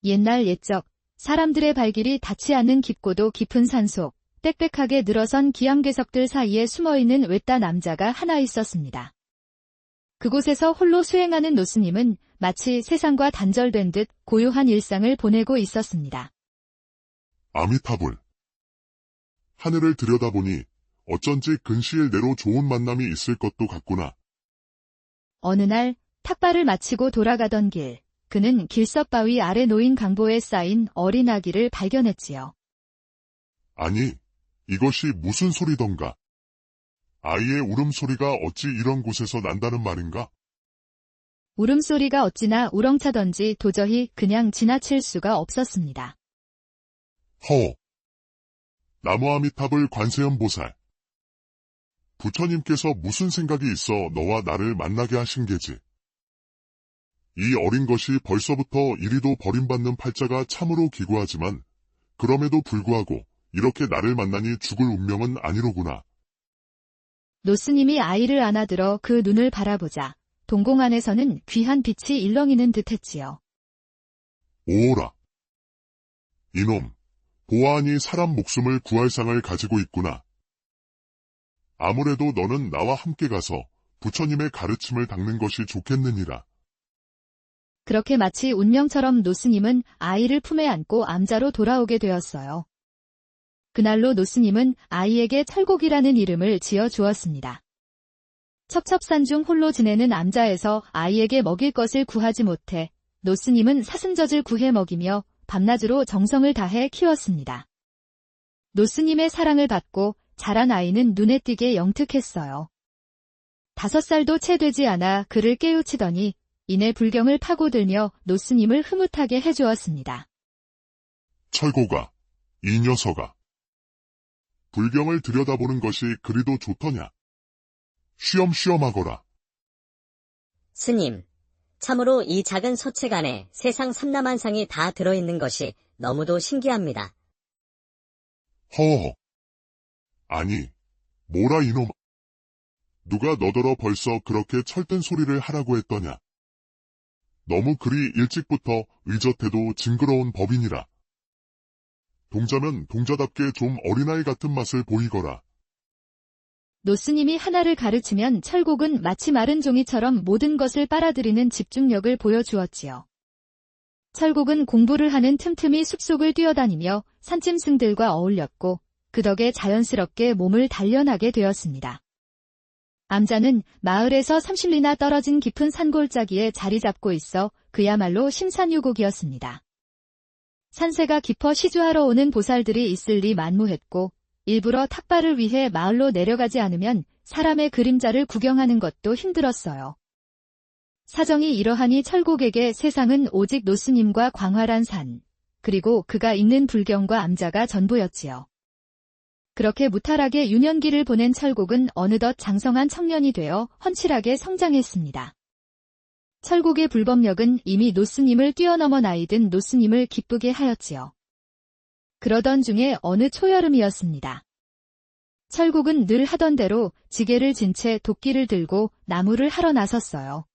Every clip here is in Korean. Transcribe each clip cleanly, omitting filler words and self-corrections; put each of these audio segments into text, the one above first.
옛날 옛적 사람들의 발길이 닿지 않는 깊고도 깊은 산속, 빽빽하게 늘어선 기암괴석들 사이에 숨어있는 외딴 남자가 하나 있었습니다. 그곳에서 홀로 수행하는 노스님은 마치 세상과 단절된 듯 고요한 일상을 보내고 있었습니다. 아미타불. 하늘을 들여다보니 어쩐지 근시일 내로 좋은 만남이 있을 것도 같구나. 어느 날 탁발을 마치고 돌아가던 길, 그는 길석바위 아래 놓인 강보에 쌓인 어린 아기를 발견했지요. 아니, 이것이 무슨 소리던가? 아이의 울음소리가 어찌 이런 곳에서 난다는 말인가? 울음소리가 어찌나 우렁차던지 도저히 그냥 지나칠 수가 없었습니다. 허. 나무아미타불 관세음보살. 부처님께서 무슨 생각이 있어 너와 나를 만나게 하신 게지? 이 어린 것이 벌써부터 이리도 버림받는 팔자가 참으로 기구하지만 그럼에도 불구하고 이렇게 나를 만나니 죽을 운명은 아니로구나. 노스님이 아이를 안아들어 그 눈을 바라보자 동공 안에서는 귀한 빛이 일렁이는 듯했지요. 오오라. 이놈, 보아하니 사람 목숨을 구할 상을 가지고 있구나. 아무래도 너는 나와 함께 가서 부처님의 가르침을 닦는 것이 좋겠느니라. 그렇게 마치 운명처럼 노스님은 아이를 품에 안고 암자로 돌아오게 되었어요. 그날로 노스님은 아이에게 철곡이라는 이름을 지어 주었습니다. 첩첩산중 홀로 지내는 암자에서 아이에게 먹일 것을 구하지 못해 노스님은 사슴젖을 구해 먹이며 밤낮으로 정성을 다해 키웠습니다. 노스님의 사랑을 받고 자란 아이는 눈에 띄게 영특했어요. 5살도 채 되지 않아 그를 깨우치더니 이내 불경을 파고들며 노스님을 흐뭇하게 해주었습니다. 철고가, 이 녀석아. 불경을 들여다보는 것이 그리도 좋더냐? 쉬엄쉬엄하거라. 스님, 참으로 이 작은 서책 안에 세상 삼라만상이 다 들어있는 것이 너무도 신기합니다. 허허. 아니, 뭐라 이놈. 누가 너더러 벌써 그렇게 철든 소리를 하라고 했더냐? 너무 그리 일찍부터 의젓해도 징그러운 법이니라. 동자면 동자답게 좀 어린아이 같은 맛을 보이거라. 노스님이 하나를 가르치면 철곡은 마치 마른 종이처럼 모든 것을 빨아들이는 집중력을 보여주었지요. 철곡은 공부를 하는 틈틈이 숲속을 뛰어다니며 산짐승들과 어울렸고 그 덕에 자연스럽게 몸을 단련하게 되었습니다. 암자는 마을에서 30리나 떨어진 깊은 산골짜기에 자리 잡고 있어 그야말로 심산유곡이었습니다. 산세가 깊어 시주하러 오는 보살들이 있을 리 만무했고 일부러 탁발을 위해 마을로 내려가지 않으면 사람의 그림자를 구경하는 것도 힘들었어요. 사정이 이러하니 철곡에게 세상은 오직 노스님과 광활한 산, 그리고 그가 읽는 불경과 암자가 전부였지요. 그렇게 무탈하게 유년기를 보낸 철곡은 어느덧 장성한 청년이 되어 헌칠하게 성장했습니다. 철곡의 불법력은 이미 노스님을 뛰어넘어 나이든 노스님을 기쁘게 하였지요. 그러던 중에 어느 초여름이었습니다. 철곡은 늘 하던 대로 지게를 진 채 도끼를 들고 나무를 하러 나섰어요.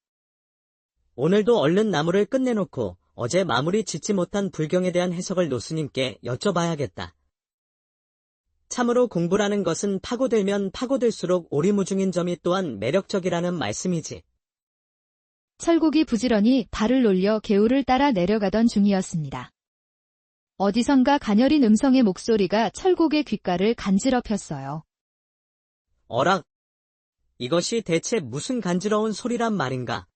오늘도 얼른 나무를 끝내놓고 어제 마무리 짓지 못한 불경에 대한 해석을 노스님께 여쭤봐야겠다. 참으로 공부라는 것은 파고들면 파고들수록 오리무중인 점이 또한 매력적이라는 말씀이지. 철곡이 부지런히 발을 놀려 개울을 따라 내려가던 중이었습니다. 어디선가 가녀린 음성의 목소리가 철곡의 귓가를 간지럽혔어요. 어락! 이것이 대체 무슨 간지러운 소리란 말인가?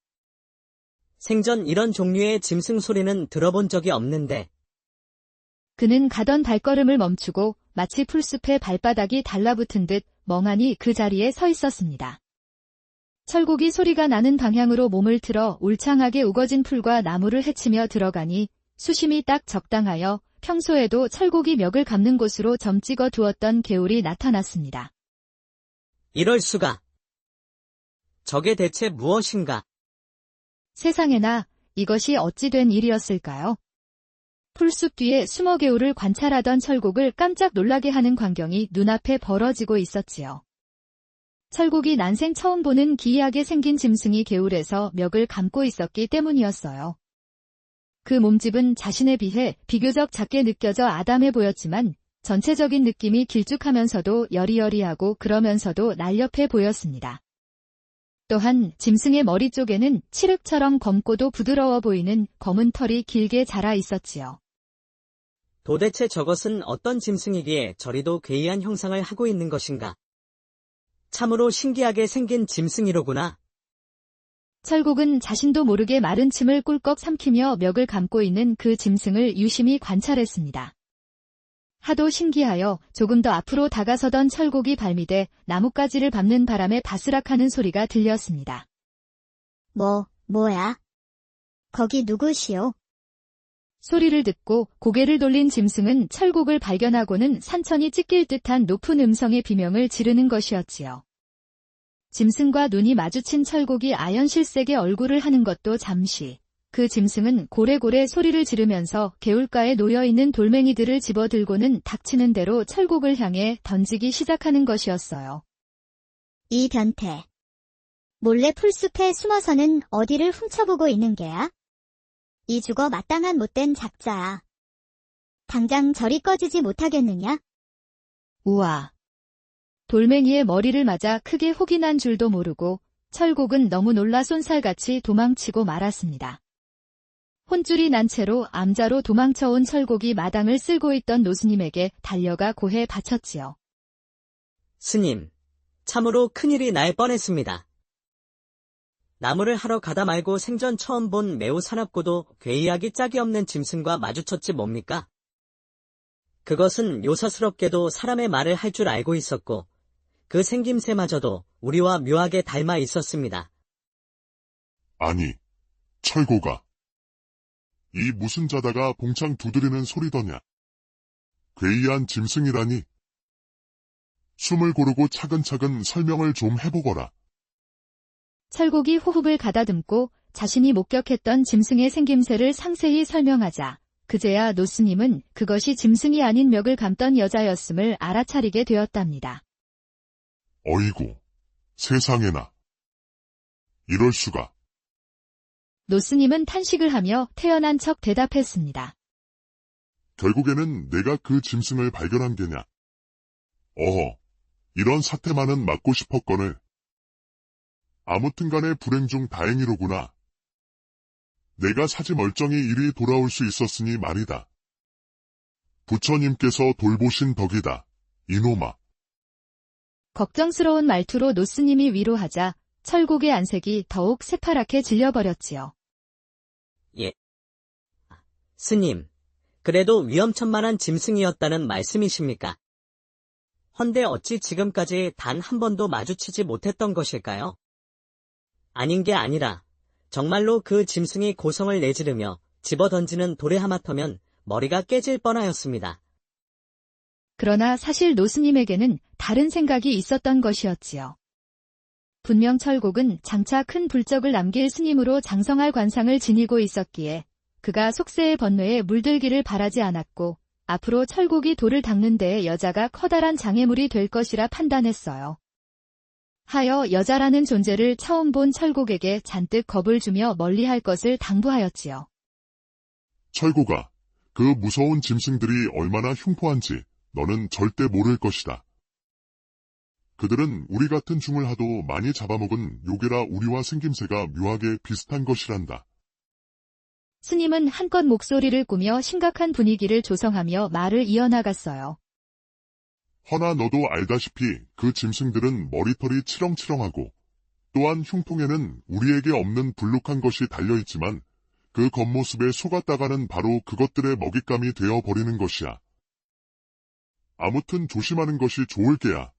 생전 이런 종류의 짐승 소리는 들어본 적이 없는데. 그는 가던 발걸음을 멈추고 마치 풀숲에 발바닥이 달라붙은 듯 멍하니 그 자리에 서 있었습니다. 철곡이 소리가 나는 방향으로 몸을 틀어 울창하게 우거진 풀과 나무를 헤치며 들어가니 수심이 딱 적당하여 평소에도 철곡이 멱을 감는 곳으로 점 찍어 두었던 개울이 나타났습니다. 이럴 수가. 저게 대체 무엇인가? 세상에나 이것이 어찌 된 일이었을까요? 풀숲 뒤에 숨어 개울을 관찰하던 철곡을 깜짝 놀라게 하는 광경이 눈앞에 벌어지고 있었지요. 철곡이 난생 처음 보는 기이하게 생긴 짐승이 개울에서 멱을 감고 있었기 때문이었어요. 그 몸집은 자신에 비해 비교적 작게 느껴져 아담해 보였지만 전체적인 느낌이 길쭉하면서도 여리여리하고 그러면서도 날렵해 보였습니다. 또한 짐승의 머리 쪽에는 칠흑처럼 검고도 부드러워 보이는 검은 털이 길게 자라 있었지요. 도대체 저것은 어떤 짐승이기에 저리도 괴이한 형상을 하고 있는 것인가? 참으로 신기하게 생긴 짐승이로구나. 철곡은 자신도 모르게 마른 침을 꿀꺽 삼키며 멱을 감고 있는 그 짐승을 유심히 관찰했습니다. 하도 신기하여 조금 더 앞으로 다가서던 철곡이 발미돼 나뭇가지를 밟는 바람에 바스락하는 소리가 들렸습니다. 뭐야? 거기 누구시오? 소리를 듣고 고개를 돌린 짐승은 철곡을 발견하고는 산천이 찢길 듯한 높은 음성의 비명을 지르는 것이었지요. 짐승과 눈이 마주친 철곡이 아연실색의 얼굴을 하는 것도 잠시. 그 짐승은 고래고래 소리를 지르면서 개울가에 놓여있는 돌멩이들을 집어들고는 닥치는 대로 철곡을 향해 던지기 시작하는 것이었어요. 이 변태. 몰래 풀숲에 숨어서는 어디를 훔쳐보고 있는 게야? 이 죽어 마땅한 못된 작자야. 당장 저리 꺼지지 못하겠느냐? 우와. 돌멩이의 머리를 맞아 크게 혹이 난 줄도 모르고 철곡은 너무 놀라 쏜살같이 도망치고 말았습니다. 혼쭐이 난 채로 암자로 도망쳐온 철곡이 마당을 쓸고 있던 노스님에게 달려가 고해 바쳤지요. 스님, 참으로 큰일이 날 뻔했습니다. 나무를 하러 가다 말고 생전 처음 본 매우 사납고도 괴이하기 짝이 없는 짐승과 마주쳤지 뭡니까? 그것은 요사스럽게도 사람의 말을 할 줄 알고 있었고 그 생김새마저도 우리와 묘하게 닮아 있었습니다. 아니, 철고가. 이 무슨 자다가 봉창 두드리는 소리더냐. 괴이한 짐승이라니. 숨을 고르고 차근차근 설명을 좀 해보거라. 철곡이 호흡을 가다듬고 자신이 목격했던 짐승의 생김새를 상세히 설명하자 그제야 노스님은 그것이 짐승이 아닌 멱을 감던 여자였음을 알아차리게 되었답니다. 어이구, 세상에나. 이럴 수가. 노스님은 탄식을 하며 태연한 척 대답했습니다. 결국에는 내가 그 짐승을 발견한 게냐. 어허, 이런 사태만은 막고 싶었거늘. 아무튼간에 불행 중 다행이로구나. 내가 사지 멀쩡히 이리 돌아올 수 있었으니 말이다. 부처님께서 돌보신 덕이다, 이놈아. 걱정스러운 말투로 노스님이 위로하자 철곡의 안색이 더욱 새파랗게 질려버렸지요. 예. 스님, 그래도 위험천만한 짐승이었다는 말씀이십니까? 헌데 어찌 지금까지 단 한 번도 마주치지 못했던 것일까요? 아닌 게 아니라 정말로 그 짐승이 고성을 내지르며 집어던지는 돌에 하마터면 머리가 깨질 뻔하였습니다. 그러나 사실 노스님에게는 다른 생각이 있었던 것이었지요. 분명 철곡은 장차 큰 불적을 남길 스님으로 장성할 관상을 지니고 있었기에 그가 속세의 번뇌에 물들기를 바라지 않았고 앞으로 철곡이 돌을 닦는 데에 여자가 커다란 장애물이 될 것이라 판단했어요. 하여 여자라는 존재를 처음 본 철곡에게 잔뜩 겁을 주며 멀리할 것을 당부하였지요. 철고가, 그 무서운 짐승들이 얼마나 흉포한지 너는 절대 모를 것이다. 그들은 우리 같은 중을 하도 많이 잡아먹은 요괴라 우리와 생김새가 묘하게 비슷한 것이란다. 스님은 한껏 목소리를 꾸며 심각한 분위기를 조성하며 말을 이어나갔어요. 허나 너도 알다시피 그 짐승들은 머리털이 치렁치렁하고 또한 흉통에는 우리에게 없는 불룩한 것이 달려있지만 그 겉모습에 속았다가는 바로 그것들의 먹잇감이 되어버리는 것이야. 아무튼 조심하는 것이 좋을 게야.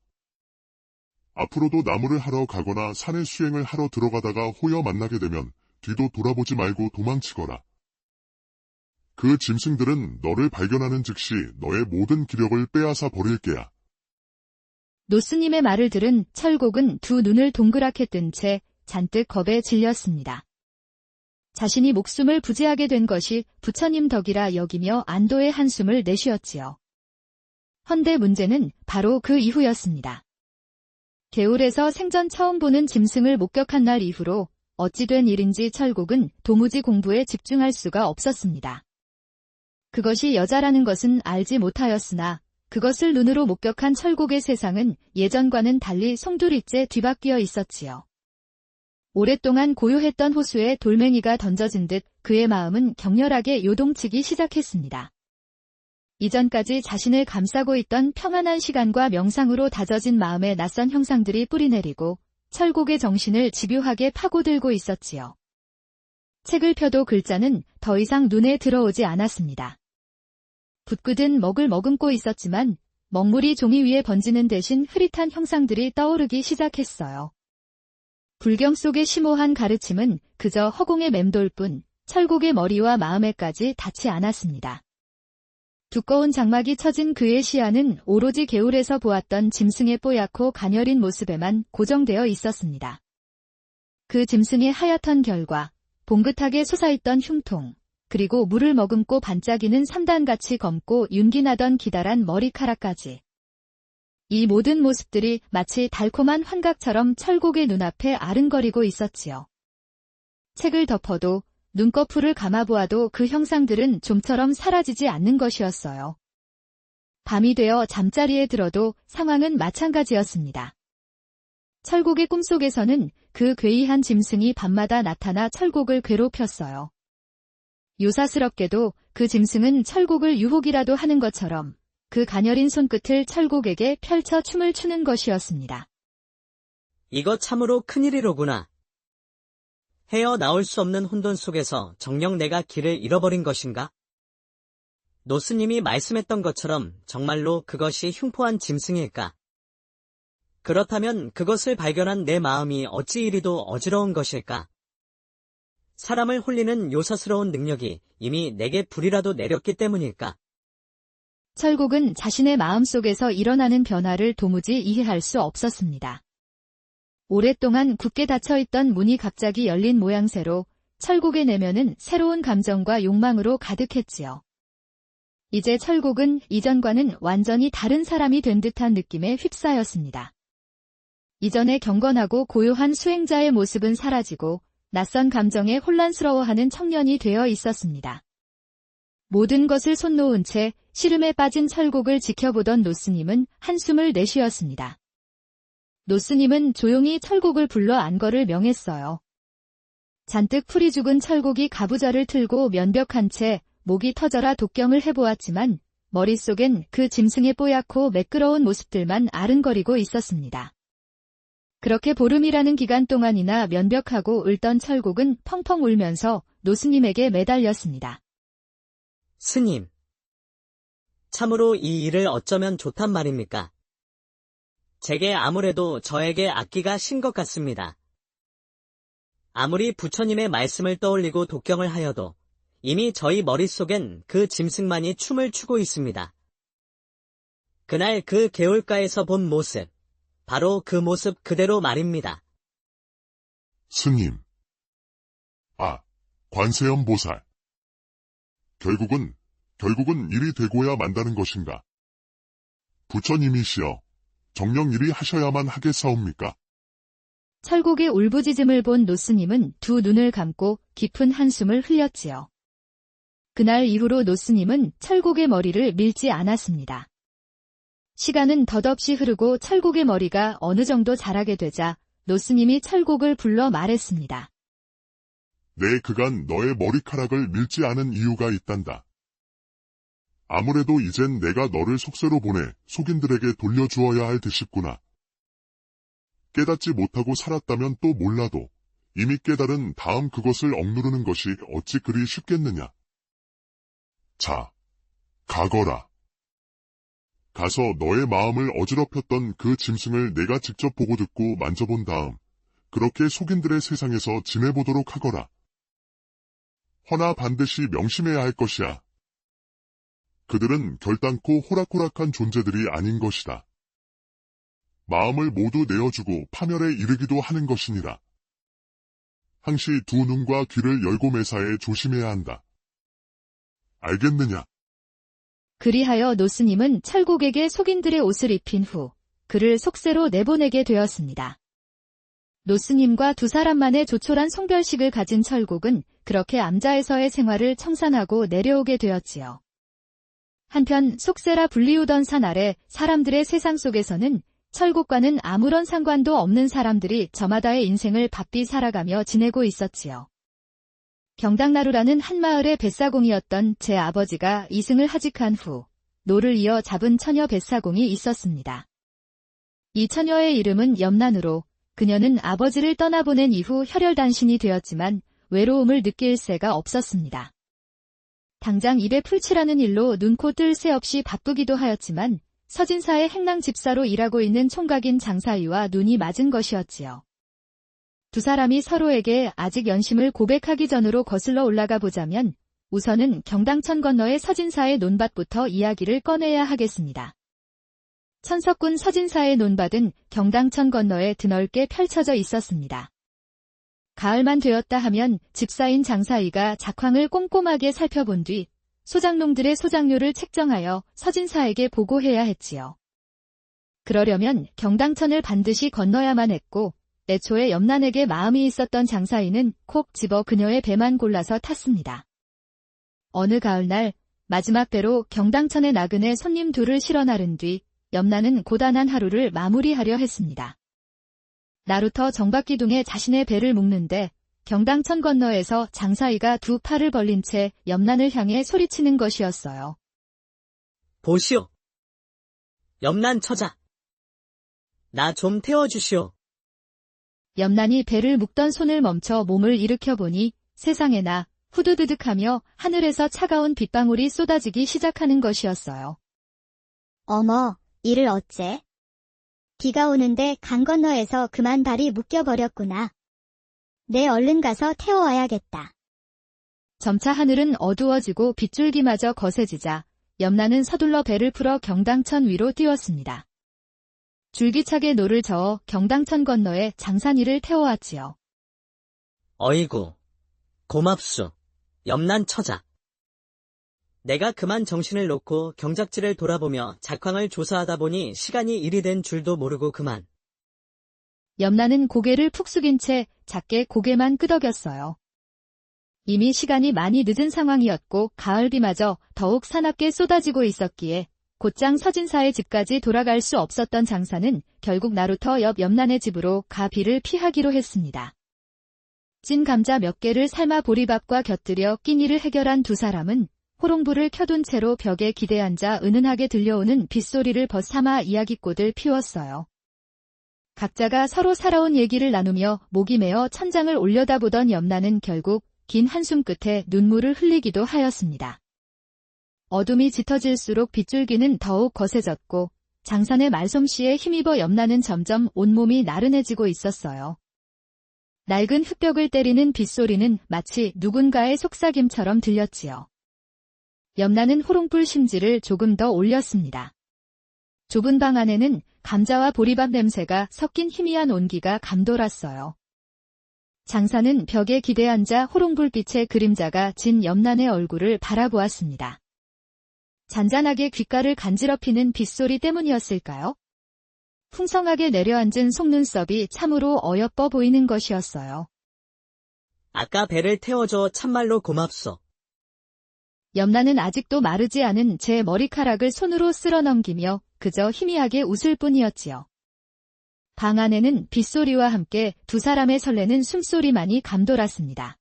앞으로도 나무를 하러 가거나 산에 수행을 하러 들어가다가 호여 만나게 되면 뒤도 돌아보지 말고 도망치거라. 그 짐승들은 너를 발견하는 즉시 너의 모든 기력을 빼앗아 버릴 게야. 노스님의 말을 들은 철곡은 두 눈을 동그랗게 뜬 채 잔뜩 겁에 질렸습니다. 자신이 목숨을 부지하게 된 것이 부처님 덕이라 여기며 안도의 한숨을 내쉬었지요. 헌데 문제는 바로 그 이후였습니다. 개울에서 생전 처음 보는 짐승을 목격한 날 이후로 어찌 된 일인지 철국은 도무지 공부에 집중할 수가 없었습니다. 그것이 여자라는 것은 알지 못하였으나 그것을 눈으로 목격한 철국의 세상은 예전과는 달리 송두리째 뒤바뀌어 있었지요. 오랫동안 고요했던 호수에 돌멩이가 던져진 듯 그의 마음은 격렬하게 요동치기 시작했습니다. 이전까지 자신을 감싸고 있던 평안한 시간과 명상으로 다져진 마음의 낯선 형상들이 뿌리내리고 철국의 정신을 집요하게 파고들고 있었지요. 책을 펴도 글자는 더 이상 눈에 들어오지 않았습니다. 붓끝은 먹을 머금고 있었지만 먹물이 종이 위에 번지는 대신 흐릿한 형상들이 떠오르기 시작했어요. 불경 속의 심오한 가르침은 그저 허공에 맴돌 뿐 철국의 머리와 마음에까지 닿지 않았습니다. 두꺼운 장막이 쳐진 그의 시야는 오로지 개울에서 보았던 짐승의 뽀얗고 가녀린 모습에만 고정되어 있었습니다. 그 짐승의 하얗던 결과, 봉긋하게 솟아있던 흉통, 그리고 물을 머금고 반짝이는 삼단같이 검고 윤기나던 기다란 머리카락까지. 이 모든 모습들이 마치 달콤한 환각처럼 철국의 눈앞에 아른거리고 있었지요. 책을 덮어도 눈꺼풀을 감아보아도 그 형상들은 좀처럼 사라지지 않는 것이었어요. 밤이 되어 잠자리에 들어도 상황은 마찬가지였습니다. 철국의 꿈속에서는 그 괴이한 짐승이 밤마다 나타나 철국을 괴롭혔어요. 요사스럽게도 그 짐승은 철국을 유혹이라도 하는 것처럼 그 가녀린 손끝을 철국에게 펼쳐 춤을 추는 것이었습니다. 이거 참으로 큰일이로구나. 헤어나올 수 없는 혼돈 속에서 정녕 내가 길을 잃어버린 것인가? 노스님이 말씀했던 것처럼 정말로 그것이 흉포한 짐승일까? 그렇다면 그것을 발견한 내 마음이 어찌 이리도 어지러운 것일까? 사람을 홀리는 요사스러운 능력이 이미 내게 불이라도 내렸기 때문일까? 철국은 자신의 마음속에서 일어나는 변화를 도무지 이해할 수 없었습니다. 오랫동안 굳게 닫혀있던 문이 갑자기 열린 모양새로 철국의 내면은 새로운 감정과 욕망으로 가득했지요. 이제 철국은 이전과는 완전히 다른 사람이 된 듯한 느낌에 휩싸였습니다. 이전의 경건하고 고요한 수행자의 모습은 사라지고 낯선 감정에 혼란스러워하는 청년이 되어 있었습니다. 모든 것을 손 놓은 채 시름에 빠진 철국을 지켜보던 노스님은 한숨을 내쉬었습니다. 노스님은 조용히 철국을 불러 안거를 명했어요. 잔뜩 풀이 죽은 철국이 가부좌를 틀고 면벽한 채 목이 터져라 독경을 해보았지만 머릿속엔 그 짐승의 뽀얗고 매끄러운 모습들만 아른거리고 있었습니다. 그렇게 보름이라는 기간 동안이나 면벽하고 울던 철국은 펑펑 울면서 노스님에게 매달렸습니다. 스님, 참으로 이 일을 어쩌면 좋단 말입니까? 제게 아무래도 저에게 악기가 신 것 같습니다. 아무리 부처님의 말씀을 떠올리고 독경을 하여도 이미 저희 머릿속엔 그 짐승만이 춤을 추고 있습니다. 그날 그 개울가에서 본 모습, 바로 그 모습 그대로 말입니다. 스님. 관세음 보살. 결국은 일이 되고야 만다는 것인가? 부처님이시여, 정녕 일이 하셔야만 하겠사옵니까? 철국의 울부짖음을 본 노스님은 두 눈을 감고 깊은 한숨을 흘렸지요. 그날 이후로 노스님은 철국의 머리를 밀지 않았습니다. 시간은 덧없이 흐르고 철국의 머리가 어느 정도 자라게 되자 노스님이 철국을 불러 말했습니다. 내 그간 너의 머리카락을 밀지 않은 이유가 있단다. 아무래도 이젠 내가 너를 속세로 보내 속인들에게 돌려주어야 할 듯싶구나. 깨닫지 못하고 살았다면 또 몰라도 이미 깨달은 다음 그것을 억누르는 것이 어찌 그리 쉽겠느냐. 자, 가거라. 가서 너의 마음을 어지럽혔던 그 짐승을 내가 직접 보고 듣고 만져본 다음 그렇게 속인들의 세상에서 지내보도록 하거라. 허나 반드시 명심해야 할 것이야. 그들은 결단코 호락호락한 존재들이 아닌 것이다. 마음을 모두 내어주고 파멸에 이르기도 하는 것이니라. 항시 두 눈과 귀를 열고 매사에 조심해야 한다. 알겠느냐? 그리하여 노스님은 철국에게 속인들의 옷을 입힌 후 그를 속세로 내보내게 되었습니다. 노스님과 두 사람만의 조촐한 송별식을 가진 철곡은 그렇게 암자에서의 생활을 청산하고 내려오게 되었지요. 한편 속세라 불리우던 산 아래 사람들의 세상 속에서는 철곡과는 아무런 상관도 없는 사람들이 저마다의 인생을 바삐 살아가며 지내고 있었지요. 경당나루라는 한 마을의 뱃사공이었던 제 아버지가 이승을 하직한 후 노를 이어 잡은 처녀 뱃사공이 있었습니다. 이 처녀의 이름은 염난으로 그녀는 아버지를 떠나보낸 이후 혈혈단신이 되었지만 외로움을 느낄 새가 없었습니다. 당장 입에 풀칠하는 일로 눈코 뜰 새 없이 바쁘기도 하였지만 서진사의 행랑 집사로 일하고 있는 총각인 장사위와 눈이 맞은 것이었지요. 두 사람이 서로에게 아직 연심을 고백하기 전으로 거슬러 올라가 보자면 우선은 경당천 건너의 서진사의 논밭부터 이야기를 꺼내야 하겠습니다. 천석군 서진사의 논밭은 경당천 건너에 드넓게 펼쳐져 있었습니다. 가을만 되었다 하면 집사인 장사위가 작황을 꼼꼼하게 살펴본 뒤 소작농들의 소작료를 책정하여 서진사에게 보고해야 했지요. 그러려면 경당천을 반드시 건너야만 했고 애초에 염난에게 마음이 있었던 장사위는 콕 집어 그녀의 배만 골라서 탔습니다. 어느 가을날 마지막 배로 경당천의 나그네 손님 둘을 실어 나른 뒤 염난은 고단한 하루를 마무리하려 했습니다. 나루터 정박기둥에 자신의 배를 묶는데 경당천 건너에서 장사위가 두 팔을 벌린 채 염난을 향해 소리치는 것이었어요. 보시오. 염난 처자. 나 좀 태워주시오. 염난이 배를 묶던 손을 멈춰 몸을 일으켜 보니 세상에나 후두두둑하며 하늘에서 차가운 빗방울이 쏟아지기 시작하는 것이었어요. 어머, 이를 어째? 비가 오는데 강 건너에서 그만 발이 묶여버렸구나. 내 얼른 가서 태워와야겠다. 점차 하늘은 어두워지고 빗줄기마저 거세지자 염난은 서둘러 배를 풀어 경당천 위로 띄웠습니다. 줄기차게 노를 저어 경당천 건너에 장산이를 태워왔지요. 어이구. 고맙소. 염난 처자. 내가 그만 정신을 놓고 경작지를 돌아보며 작황을 조사하다 보니 시간이 일이 된 줄도 모르고 그만. 염난은 고개를 푹 숙인 채 작게 고개만 끄덕였어요. 이미 시간이 많이 늦은 상황이었고 가을비마저 더욱 사납게 쏟아지고 있었기에 곧장 서진사의 집까지 돌아갈 수 없었던 장사는 결국 나루터 옆 염난의 집으로 가 비를 피하기로 했습니다. 찐 감자 몇 개를 삶아 보리밥과 곁들여 끼니를 해결한 두 사람은 호롱불을 켜둔 채로 벽에 기대앉아 은은하게 들려오는 빗소리를 벗삼아 이야기꽃을 피웠어요. 각자가 서로 살아온 얘기를 나누며 목이 메어 천장을 올려다보던 염난은 결국 긴 한숨 끝에 눈물을 흘리기도 하였습니다. 어둠이 짙어질수록 빗줄기는 더욱 거세졌고 장산의 말솜씨에 힘입어 염난은 점점 온몸이 나른해지고 있었어요. 낡은 흙벽을 때리는 빗소리는 마치 누군가의 속삭임처럼 들렸지요. 염난은 호롱불 심지를 조금 더 올렸습니다. 좁은 방 안에는 감자와 보리밥 냄새가 섞인 희미한 온기가 감돌았어요. 장사는 벽에 기대앉아 호롱불빛의 그림자가 진 염난의 얼굴을 바라보았습니다. 잔잔하게 귓가를 간지럽히는 빗소리 때문이었을까요? 풍성하게 내려앉은 속눈썹이 참으로 어여뻐 보이는 것이었어요. 아까 배를 태워줘 참말로 고맙소. 염난은 아직도 마르지 않은 제 머리카락을 손으로 쓸어 넘기며 그저 희미하게 웃을 뿐이었지요. 방 안에는 빗소리와 함께 두 사람의 설레는 숨소리만이 감돌았습니다.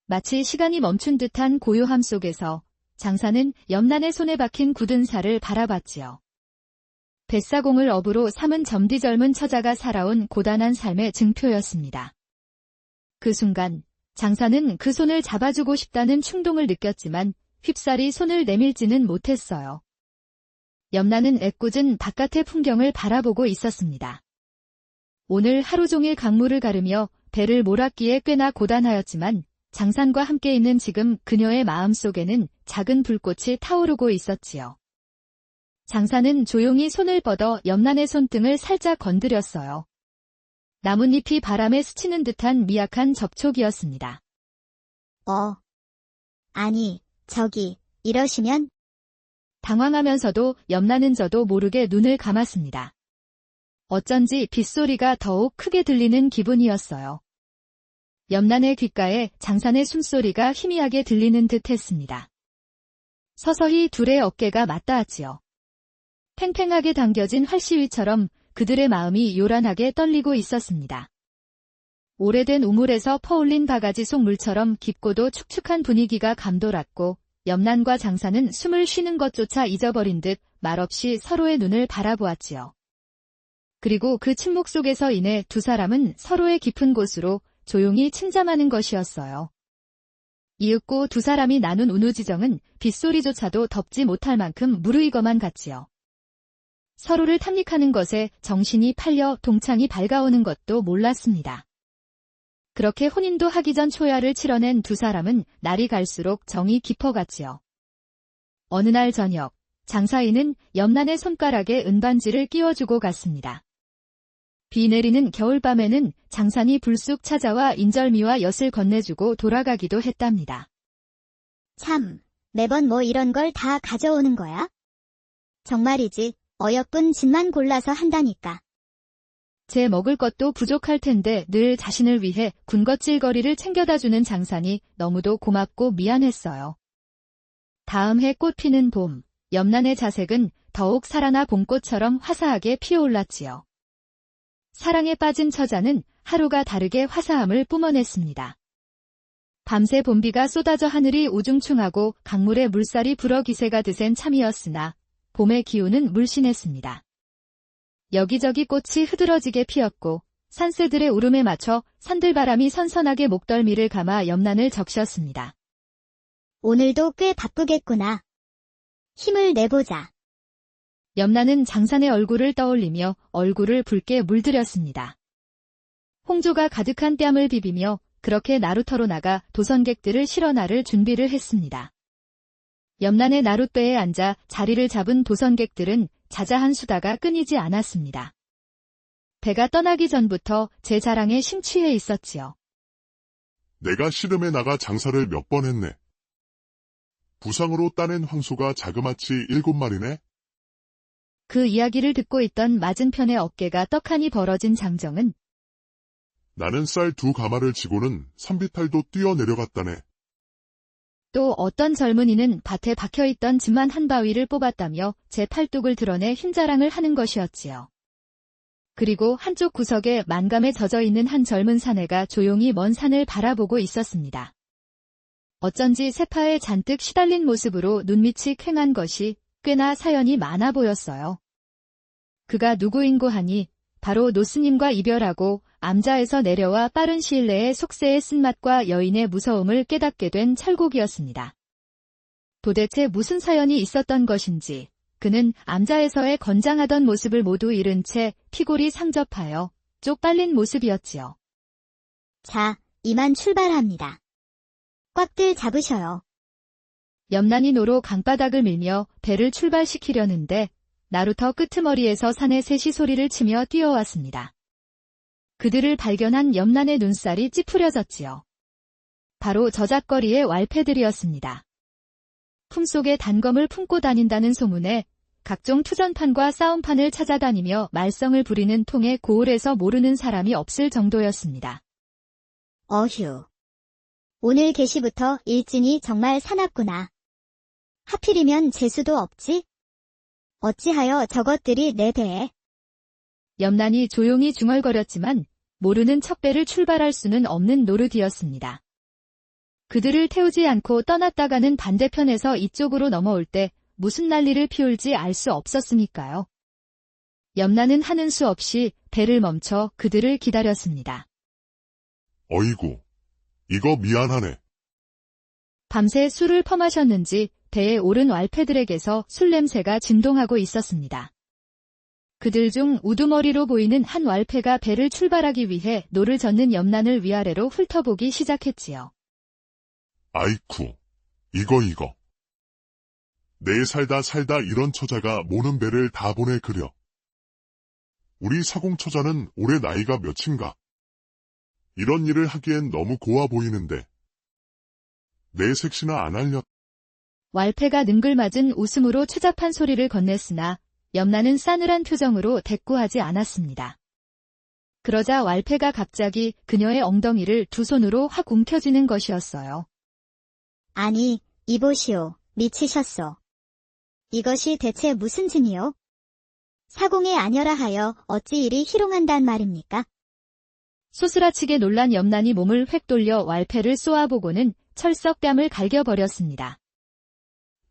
마치 시간이 멈춘 듯한 고요함 속에서 장사는 염난의 손에 박힌 굳은 살을 바라봤지요. 뱃사공을 업으로 삼은 점디 젊은 처자가 살아온 고단한 삶의 증표였습니다. 그 순간 장사는 그 손을 잡아주고 싶다는 충동을 느꼈지만 휩싸리 손을 내밀지는 못했어요. 염난은 애꿎은 바깥의 풍경을 바라보고 있었습니다. 오늘 하루 종일 강물을 가르며 배를 몰았기에 꽤나 고단하였지만 장산과 함께 있는 지금 그녀의 마음속에는 작은 불꽃이 타오르고 있었지요. 장사는 조용히 손을 뻗어 염난의 손등을 살짝 건드렸어요. 나뭇잎이 바람에 스치는 듯한 미약한 접촉이었습니다. 아니, 저기, 이러시면? 당황하면서도 염난은 저도 모르게 눈을 감았습니다. 어쩐지 빗소리가 더욱 크게 들리는 기분이었어요. 염란의 귓가에 장산의 숨소리가 희미하게 들리는 듯 했습니다. 서서히 둘의 어깨가 맞닿았지요. 팽팽하게 당겨진 활시위처럼 그들의 마음이 요란하게 떨리고 있었습니다. 오래된 우물에서 퍼올린 바가지 속 물처럼 깊고도 축축한 분위기가 감돌았고 염란과 장산은 숨을 쉬는 것조차 잊어버린 듯 말없이 서로의 눈을 바라보았지요. 그리고 그 침묵 속에서 인해 두 사람은 서로의 깊은 곳으로 조용히 침잠하는 것이었어요. 이윽고 두 사람이 나눈 운우지정은 빗소리조차도 덮지 못할 만큼 무르익어만 갔지요. 서로를 탐닉하는 것에 정신이 팔려 동창이 밝아오는 것도 몰랐습니다. 그렇게 혼인도 하기 전 초야를 치러낸 두 사람은 날이 갈수록 정이 깊어갔지요. 어느 날 저녁, 장사인은 염란의 손가락에 은반지를 끼워주고 갔습니다. 비 내리는 겨울밤에는 장산이 불쑥 찾아와 인절미와 엿을 건네주고 돌아가기도 했답니다. 참, 매번 뭐 이런 걸 다 가져오는 거야? 정말이지, 어여쁜 짓만 골라서 한다니까. 제 먹을 것도 부족할 텐데 늘 자신을 위해 군것질거리를 챙겨다 주는 장산이 너무도 고맙고 미안했어요. 다음 해 꽃 피는 봄, 염란의 자색은 더욱 살아나 봄꽃처럼 화사하게 피어올랐지요. 사랑에 빠진 처자는 하루가 다르게 화사함을 뿜어냈습니다. 밤새 봄비가 쏟아져 하늘이 우중충하고 강물에 물살이 불어 기세가 드센 참이었으나 봄의 기운은 물씬했습니다. 여기저기 꽃이 흐드러지게 피었고 산새들의 울음에 맞춰 산들바람이 선선하게 목덜미를 감아 염란을 적셨습니다. 오늘도 꽤 바쁘겠구나. 힘을 내보자. 염란은 장산의 얼굴을 떠올리며 얼굴을 붉게 물들였습니다. 홍조가 가득한 뺨을 비비며 그렇게 나루터로 나가 도선객들을 실어 나를 준비를 했습니다. 염란의 나룻배에 앉아 자리를 잡은 도선객들은 자자한 수다가 끊이지 않았습니다. 배가 떠나기 전부터 제 자랑에 심취해 있었지요. 내가 씨름에 나가 장사를 몇 번 했네. 부상으로 따낸 황소가 자그마치 7마리네. 그 이야기를 듣고 있던 맞은편의 어깨가 떡하니 벌어진 장정은 나는 쌀 2가마를 지고는 산비탈도 뛰어내려갔다네. 또 어떤 젊은이는 밭에 박혀있던 짐만 한 바위를 뽑았다며 제 팔뚝을 드러내 힘자랑을 하는 것이었지요. 그리고 한쪽 구석에 만감에 젖어있는 한 젊은 사내가 조용히 먼 산을 바라보고 있었습니다. 어쩐지 세파에 잔뜩 시달린 모습으로 눈밑이 퀭한 것이 꽤나 사연이 많아 보였어요. 그가 누구인고 하니 바로 노스님과 이별하고 암자에서 내려와 빠른 시일 내에 속세의 쓴맛과 여인의 무서움을 깨닫게 된 찰곡이었습니다. 도대체 무슨 사연이 있었던 것인지 그는 암자에서의 건장하던 모습을 모두 잃은 채 피골이 상접하여 쪽팔린 모습이었지요. 자, 이만 출발합니다. 꽉들 잡으셔요. 염란이 노로 강바닥을 밀며 배를 출발시키려는데 나루터 끄트머리에서 산의 셋이 소리를 치며 뛰어왔습니다. 그들을 발견한 염란의 눈살이 찌푸려졌지요. 바로 저작거리의 왈패들이었습니다. 품속에 단검을 품고 다닌다는 소문에 각종 투전판과 싸움판을 찾아다니며 말썽을 부리는 통에 고을에서 모르는 사람이 없을 정도였습니다. 어휴. 오늘 개시부터 일진이 정말 사납구나. 하필이면 재수도 없지? 어찌하여 저것들이 내 배에. 염란이 조용히 중얼거렸지만 모르는 척배를 출발할 수는 없는 노릇이었습니다. 그들을 태우지 않고 떠났다가는 반대편에서 이쪽으로 넘어올 때 무슨 난리를 피울지 알 수 없었으니까요. 염란은 하는 수 없이 배를 멈춰 그들을 기다렸습니다. 어이구, 이거 미안하네. 밤새 술을 퍼마셨는지 배에 오른 왈패들에게서 술 냄새가 진동하고 있었습니다. 그들 중 우두머리로 보이는 한 왈패가 배를 출발하기 위해 노를 젓는 염란을 위아래로 훑어보기 시작했지요. 아이쿠, 이거. 내 살다 이런 처자가 모는 배를 다 보내 그려. 우리 사공처자는 올해 나이가 몇인가? 이런 일을 하기엔 너무 고와 보이는데. 내 색시나 안 알려. 왈패가 능글맞은 웃음으로 추잡한 소리를 건넸으나 염라는 싸늘한 표정으로 대꾸하지 않았습니다. 그러자 왈패가 갑자기 그녀의 엉덩이를 두 손으로 확 움켜쥐는 것이었어요. 아니, 이보시오. 미치셨소. 이것이 대체 무슨 짐이요? 사공에 아녀라 하여 어찌 이리 희롱한단 말입니까? 소스라치게 놀란 염란이 몸을 획 돌려 왈패를 쏘아보고는 철썩 뺨을 갈겨버렸습니다.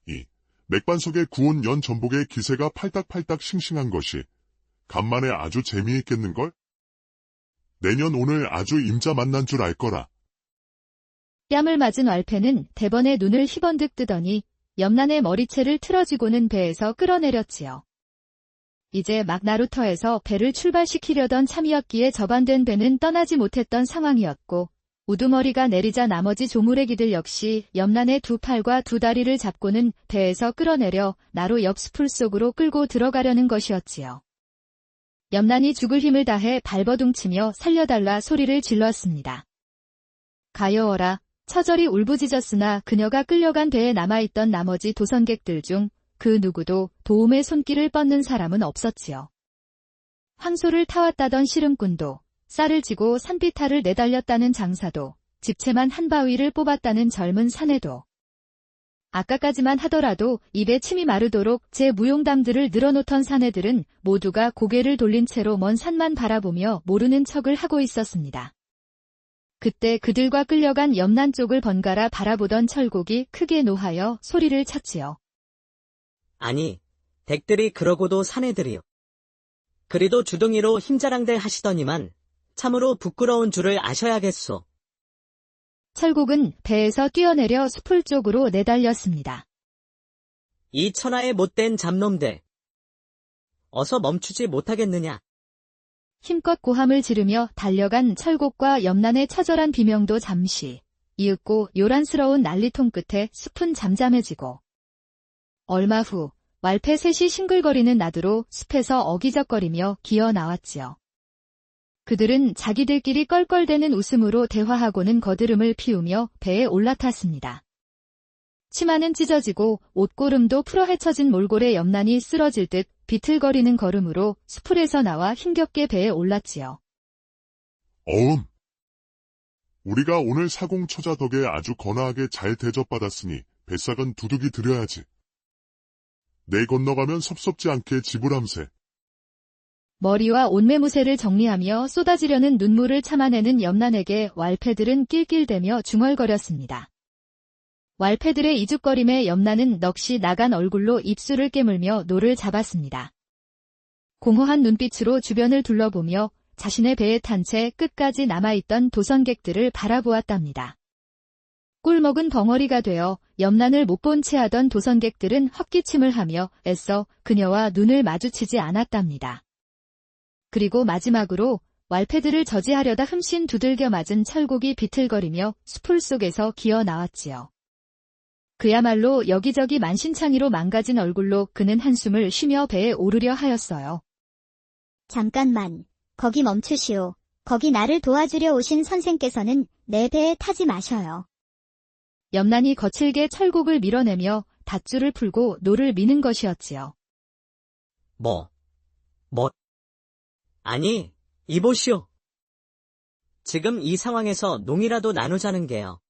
이 맥반석에 구운 연 전복의 기세가 팔딱팔딱 싱싱한 것이 간만에 아주 재미있겠는걸? 내년 오늘 아주 임자 만난 줄 알 거라. 뺨을 맞은 왈패는 대번에 눈을 희번득 뜨더니 염란의 머리채를 틀어쥐고는 배에서 끌어내렸지요. 이제 막 나루터에서 배를 출발시키려던 참이었기에 저반된 배는 떠나지 못했던 상황이었고 우두머리가 내리자 나머지 조무래기들 역시 염란의 두 팔과 두 다리를 잡고는 배에서 끌어내려 나루 옆 수풀 속으로 끌고 들어가려는 것이었지요. 염란이 죽을 힘을 다해 발버둥치며 살려달라 소리를 질렀습니다. 가여워라. 처절히 울부짖었으나 그녀가 끌려간 배에 남아있던 나머지 도선객들 중 그 누구도 도움의 손길을 뻗는 사람은 없었지요. 황소를 타왔다던 씨름꾼도, 쌀을 지고 산비탈을 내달렸다는 장사도, 집채만 한 바위를 뽑았다는 젊은 사내도. 아까까지만 하더라도 입에 침이 마르도록 제 무용담들을 늘어놓던 사내들은 모두가 고개를 돌린 채로 먼 산만 바라보며 모르는 척을 하고 있었습니다. 그때 그들과 끌려간 염란 쪽을 번갈아 바라보던 철곡이 크게 노하여 소리를 쳤지요. 아니, 댁들이 그러고도 사내들이요. 그리도 주둥이로 힘자랑들 하시더니만 참으로 부끄러운 줄을 아셔야겠소. 철곡은 배에서 뛰어내려 수풀 쪽으로 내달렸습니다. 이 천하의 못된 잡놈들. 어서 멈추지 못하겠느냐. 힘껏 고함을 지르며 달려간 철곡과 염란의 처절한 비명도 잠시 이윽고 요란스러운 난리통 끝에 숲은 잠잠해지고 얼마 후 왈패 셋이 싱글거리는 나두로 숲에서 어기적거리며 기어 나왔지요. 그들은 자기들끼리 껄껄대는 웃음으로 대화하고는 거드름을 피우며 배에 올라탔습니다. 치마는 찢어지고 옷고름도 풀어헤쳐진 몰골에 염란이 쓰러질 듯 비틀거리는 걸음으로 수풀에서 나와 힘겹게 배에 올랐지요. 어음! 우리가 오늘 사공 처자 덕에 아주 거나하게 잘 대접받았으니 뱃삭은 두둑이 드려야지. 내 건너가면 섭섭지 않게 지불함세. 머리와 옷매무새를 정리하며 쏟아지려는 눈물을 참아내는 염란에게 왈패들은 낄낄대며 중얼거렸습니다. 왈패들의 이죽거림에 염란은 넋이 나간 얼굴로 입술을 깨물며 노를 잡았습니다. 공허한 눈빛으로 주변을 둘러보며 자신의 배에 탄 채 끝까지 남아있던 도선객들을 바라보았답니다. 꿀먹은 벙어리가 되어 염란을 못 본 채 하던 도선객들은 헛기침을 하며 애써 그녀와 눈을 마주치지 않았답니다. 그리고 마지막으로 왈패들을 저지하려다 흠씬 두들겨 맞은 철곡이 비틀거리며 수풀 속에서 기어 나왔지요. 그야말로 여기저기 만신창이로 망가진 얼굴로 그는 한숨을 쉬며 배에 오르려 하였어요. 잠깐만, 거기 멈추시오. 거기 나를 도와주려 오신 선생께서는 내 배에 타지 마셔요. 염란이 거칠게 철곡을 밀어내며 닷줄을 풀고 노를 미는 것이었지요. 아니, 이보시오. 지금 이 상황에서 농이라도 나누자는 게요.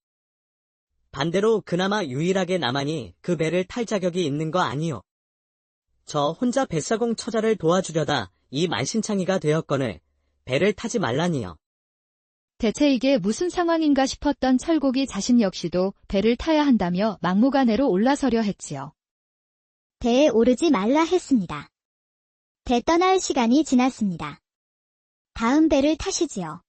반대로 그나마 유일하게 나만이 그 배를 탈 자격이 있는 거 아니요. 저 혼자 뱃사공 처자를 도와주려다 이 만신창이가 되었거늘 배를 타지 말라니요. 대체 이게 무슨 상황인가 싶었던 철곡이 자신 역시도 배를 타야 한다며 막무가내로 올라서려 했지요. 배에 오르지 말라 했습니다. 배 떠날 시간이 지났습니다. 다음 배를 타시지요.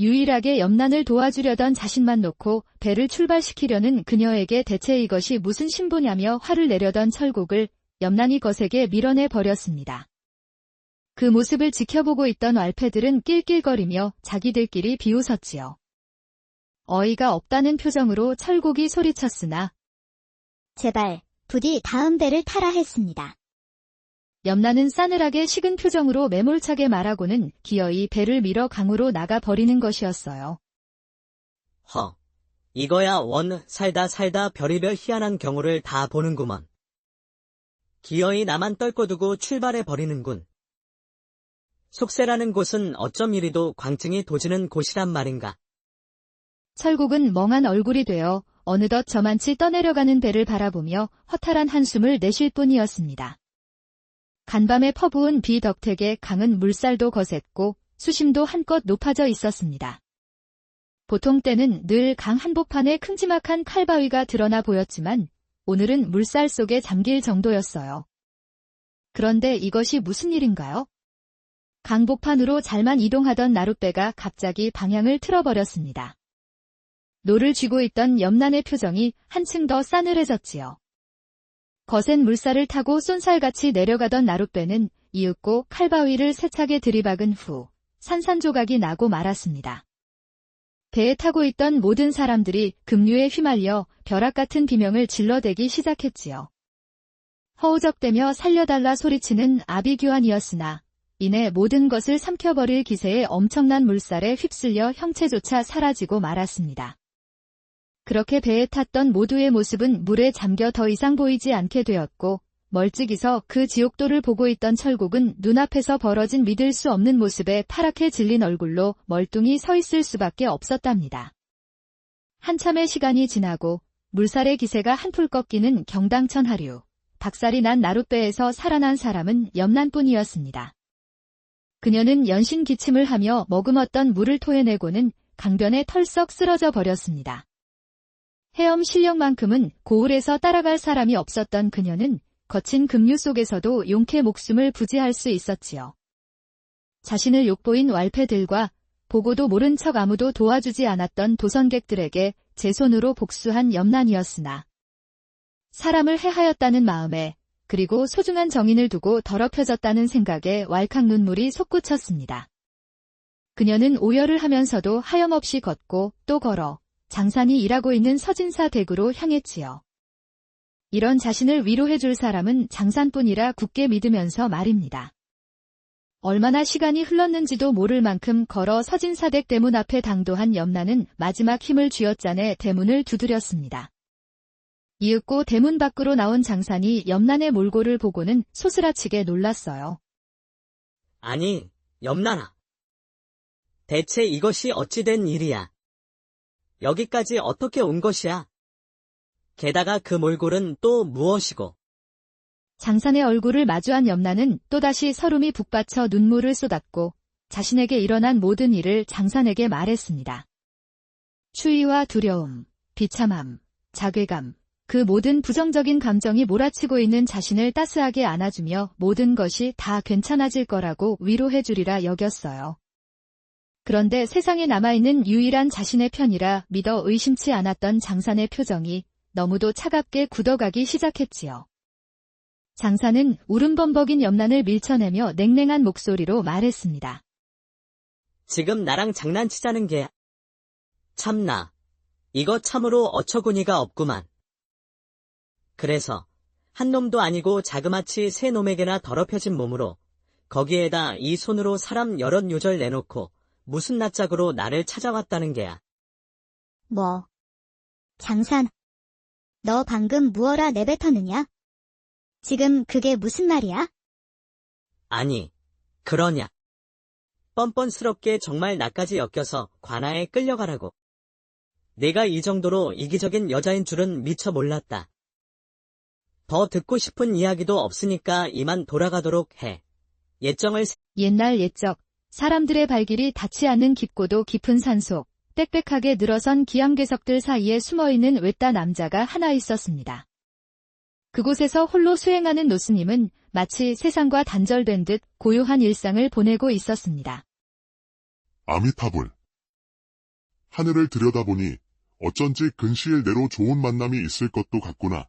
유일하게 염란을 도와주려던 자신만 놓고 배를 출발시키려는 그녀에게 대체 이것이 무슨 신부냐며 화를 내려던 철곡을 염란이 거세게 밀어내 버렸습니다. 그 모습을 지켜보고 있던 왈패들은 낄낄거리며 자기들끼리 비웃었지요. 어이가 없다는 표정으로 철곡이 소리쳤으나 제발 부디 다음 배를 타라 했습니다. 염란은 싸늘하게 식은 표정으로 매몰차게 말하고는 기어이 배를 밀어 강으로 나가 버리는 것이었어요. 이거야 원 살다 별의별 희한한 경우를 다 보는구먼. 기어이 나만 떨궈두고 출발해 버리는군. 속세라는 곳은 어쩜 이리도 광증이 도지는 곳이란 말인가. 철국은 멍한 얼굴이 되어 어느덧 저만치 떠내려가는 배를 바라보며 허탈한 한숨을 내쉴 뿐이었습니다. 간밤에 퍼부은 비 덕택에 강은 물살도 거셌고 수심도 한껏 높아져 있었습니다. 보통 때는 늘 강 한복판에 큼지막한 칼바위가 드러나 보였지만 오늘은 물살 속에 잠길 정도였어요. 그런데 이것이 무슨 일인가요? 강복판으로 잘만 이동하던 나룻배가 갑자기 방향을 틀어버렸습니다. 노를 쥐고 있던 염난의 표정이 한층 더 싸늘해졌지요. 거센 물살을 타고 쏜살같이 내려가던 나룻배는 이윽고 칼바위를 세차게 들이박은 후 산산조각이 나고 말았습니다. 배에 타고 있던 모든 사람들이 급류에 휘말려 벼락 같은 비명을 질러대기 시작했지요. 허우적대며 살려달라 소리치는 아비규환이었으나 이내 모든 것을 삼켜버릴 기세의 엄청난 물살에 휩쓸려 형체조차 사라지고 말았습니다. 그렇게 배에 탔던 모두의 모습은 물에 잠겨 더 이상 보이지 않게 되었고 멀찍이서 그 지옥도를 보고 있던 철국은 눈앞에서 벌어진 믿을 수 없는 모습에 파랗게 질린 얼굴로 멀뚱히 서 있을 수밖에 없었답니다. 한참의 시간이 지나고 물살의 기세가 한풀 꺾이는 경당천 하류, 박살이 난 나룻배에서 살아난 사람은 염난뿐이었습니다. 그녀는 연신 기침을 하며 머금었던 물을 토해내고는 강변에 털썩 쓰러져 버렸습니다. 헤엄 실력만큼은 고을에서 따라갈 사람이 없었던 그녀는 거친 급류 속에서도 용케 목숨을 부지할 수 있었지요. 자신을 욕보인 왈패들과 보고도 모른 척 아무도 도와주지 않았던 도선객들에게 제 손으로 복수한 염난이었으나 사람을 해하였다는 마음에 그리고 소중한 정인을 두고 더럽혀졌다는 생각에 왈칵 눈물이 솟구쳤습니다. 그녀는 오열을 하면서도 하염없이 걷고 또 걸어 장산이 일하고 있는 서진사 댁으로 향했지요. 이런 자신을 위로해줄 사람은 장산뿐이라 굳게 믿으면서 말입니다. 얼마나 시간이 흘렀는지도 모를 만큼 걸어 서진사 댁 대문 앞에 당도한 염난은 마지막 힘을 쥐어짜내 대문을 두드렸습니다. 이윽고 대문 밖으로 나온 장산이 염난의 몰골을 보고는 소스라치게 놀랐어요. 아니, 염난아. 대체 이것이 어찌 된 일이야? 여기까지 어떻게 온 것이야? 게다가 그 몰골은 또 무엇이고? 장산의 얼굴을 마주한 염난은 또다시 서름이 북받쳐 눈물을 쏟았고 자신에게 일어난 모든 일을 장산에게 말했습니다. 추위와 두려움, 비참함, 자괴감, 그 모든 부정적인 감정이 몰아치고 있는 자신을 따스하게 안아주며 모든 것이 다 괜찮아질 거라고 위로해주리라 여겼어요. 그런데 세상에 남아있는 유일한 자신의 편이라 믿어 의심치 않았던 장산의 표정이 너무도 차갑게 굳어가기 시작했지요. 장산은 울음범벅인 염난을 밀쳐내며 냉랭한 목소리로 말했습니다. 지금 나랑 장난치자는 게 참나. 이거 참으로 어처구니가 없구만. 그래서 한 놈도 아니고 자그마치 세 놈에게나 더럽혀진 몸으로 거기에다 이 손으로 사람 여럿 요절 내놓고 무슨 낯짝으로 나를 찾아왔다는 게야. 뭐? 장산, 너 방금 무어라 내뱉었느냐? 지금 그게 무슨 말이야? 아니, 그러냐. 뻔뻔스럽게 정말 나까지 엮여서 관아에 끌려가라고. 내가 이 정도로 이기적인 여자인 줄은 미처 몰랐다. 더 듣고 싶은 이야기도 없으니까 이만 돌아가도록 해. 예정을 옛날 옛적 사람들의 발길이 닿지 않는 깊고도 깊은 산속, 빽빽하게 늘어선 기암괴석들 사이에 숨어있는 외따 남자가 하나 있었습니다. 그곳에서 홀로 수행하는 노스님은 마치 세상과 단절된 듯 고요한 일상을 보내고 있었습니다. 아미타불. 하늘을 들여다보니 어쩐지 근시일 내로 좋은 만남이 있을 것도 같구나.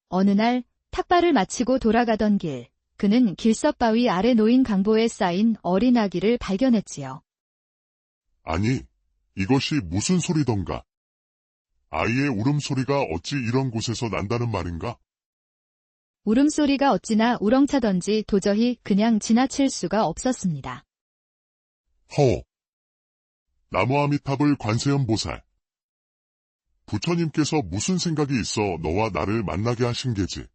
어느 날 탁발을 마치고 돌아가던 길, 그는 길석바위 아래 놓인 강보에 쌓인 어린 아기를 발견했지요. 아니, 이것이 무슨 소리던가. 아이의 울음소리가 어찌 이런 곳에서 난다는 말인가? 울음소리가 어찌나 우렁차던지 도저히 그냥 지나칠 수가 없었습니다. 허. 나무아미탑을 관세음보살. 부처님께서 무슨 생각이 있어 너와 나를 만나게 하신 게지.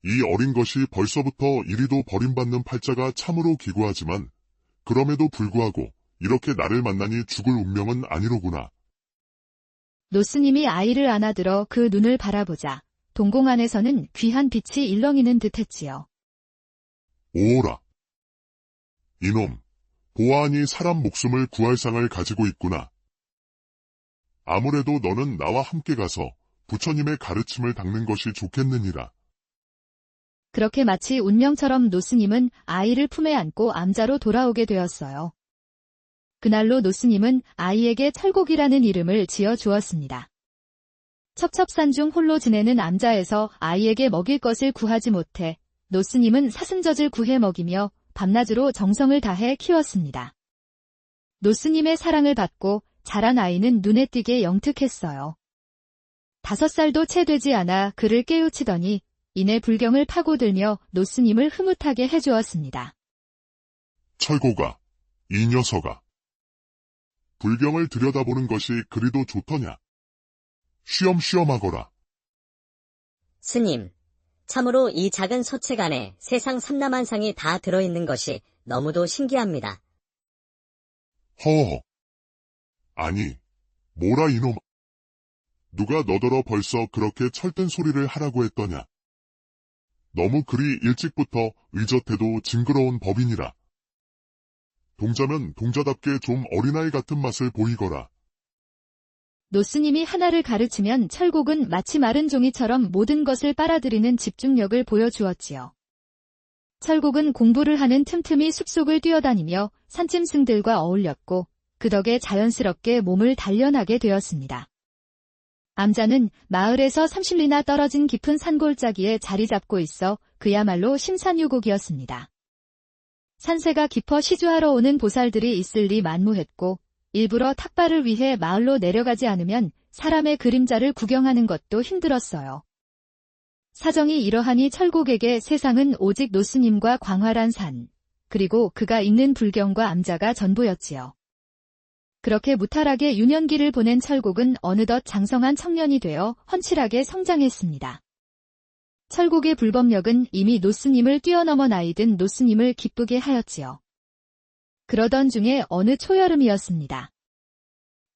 이 어린 것이 벌써부터 이리도 버림받는 팔자가 참으로 기구하지만 그럼에도 불구하고 이렇게 나를 만나니 죽을 운명은 아니로구나. 노스님이 아이를 안아들어 그 눈을 바라보자 동공 안에서는 귀한 빛이 일렁이는 듯했지요. 오오라. 이놈, 보아하니 사람 목숨을 구할 상을 가지고 있구나. 아무래도 너는 나와 함께 가서 부처님의 가르침을 닦는 것이 좋겠느니라. 그렇게 마치 운명처럼 노스님은 아이를 품에 안고 암자로 돌아오게 되었어요. 그날로 노스님은 아이에게 철곡이라는 이름을 지어 주었습니다. 첩첩산 중 홀로 지내는 암자에서 아이에게 먹일 것을 구하지 못해 노스님은 사슴젖을 구해 먹이며 밤낮으로 정성을 다해 키웠습니다. 노스님의 사랑을 받고 자란 아이는 눈에 띄게 영특했어요. 5살도 채 되지 않아 그를 깨우치더니 이내 불경을 파고들며 노스님을 흐뭇하게 해주었습니다. 철고가, 이 녀석아. 불경을 들여다보는 것이 그리도 좋더냐. 쉬엄쉬엄하거라. 스님, 참으로 이 작은 서책 안에 세상 삼라만상이 다 들어있는 것이 너무도 신기합니다. 허허. 아니, 뭐라 이놈. 누가 너더러 벌써 그렇게 철든 소리를 하라고 했더냐. 너무 그리 일찍부터 의젓해도 징그러운 법이니라. 동자면 동자답게 좀 어린아이 같은 맛을 보이거라. 노스님이 하나를 가르치면 철곡은 마치 마른 종이처럼 모든 것을 빨아들이는 집중력을 보여주었지요. 철곡은 공부를 하는 틈틈이 숲속을 뛰어다니며 산짐승들과 어울렸고 그 덕에 자연스럽게 몸을 단련하게 되었습니다. 암자는 마을에서 30리나 떨어진 깊은 산골짜기에 자리 잡고 있어 그야말로 심산유곡이었습니다. 산세가 깊어 시주하러 오는 보살들이 있을 리 만무했고 일부러 탁발을 위해 마을로 내려가지 않으면 사람의 그림자를 구경하는 것도 힘들었어요. 사정이 이러하니 철곡에게 세상은 오직 노스님과 광활한 산, 그리고 그가 읽는 불경과 암자가 전부였지요. 그렇게 무탈하게 유년기를 보낸 철곡은 어느덧 장성한 청년이 되어 헌칠하게 성장했습니다. 철곡의 불법력은 이미 노스님을 뛰어넘어 나이든 노스님을 기쁘게 하였지요. 그러던 중에 어느 초여름이었습니다.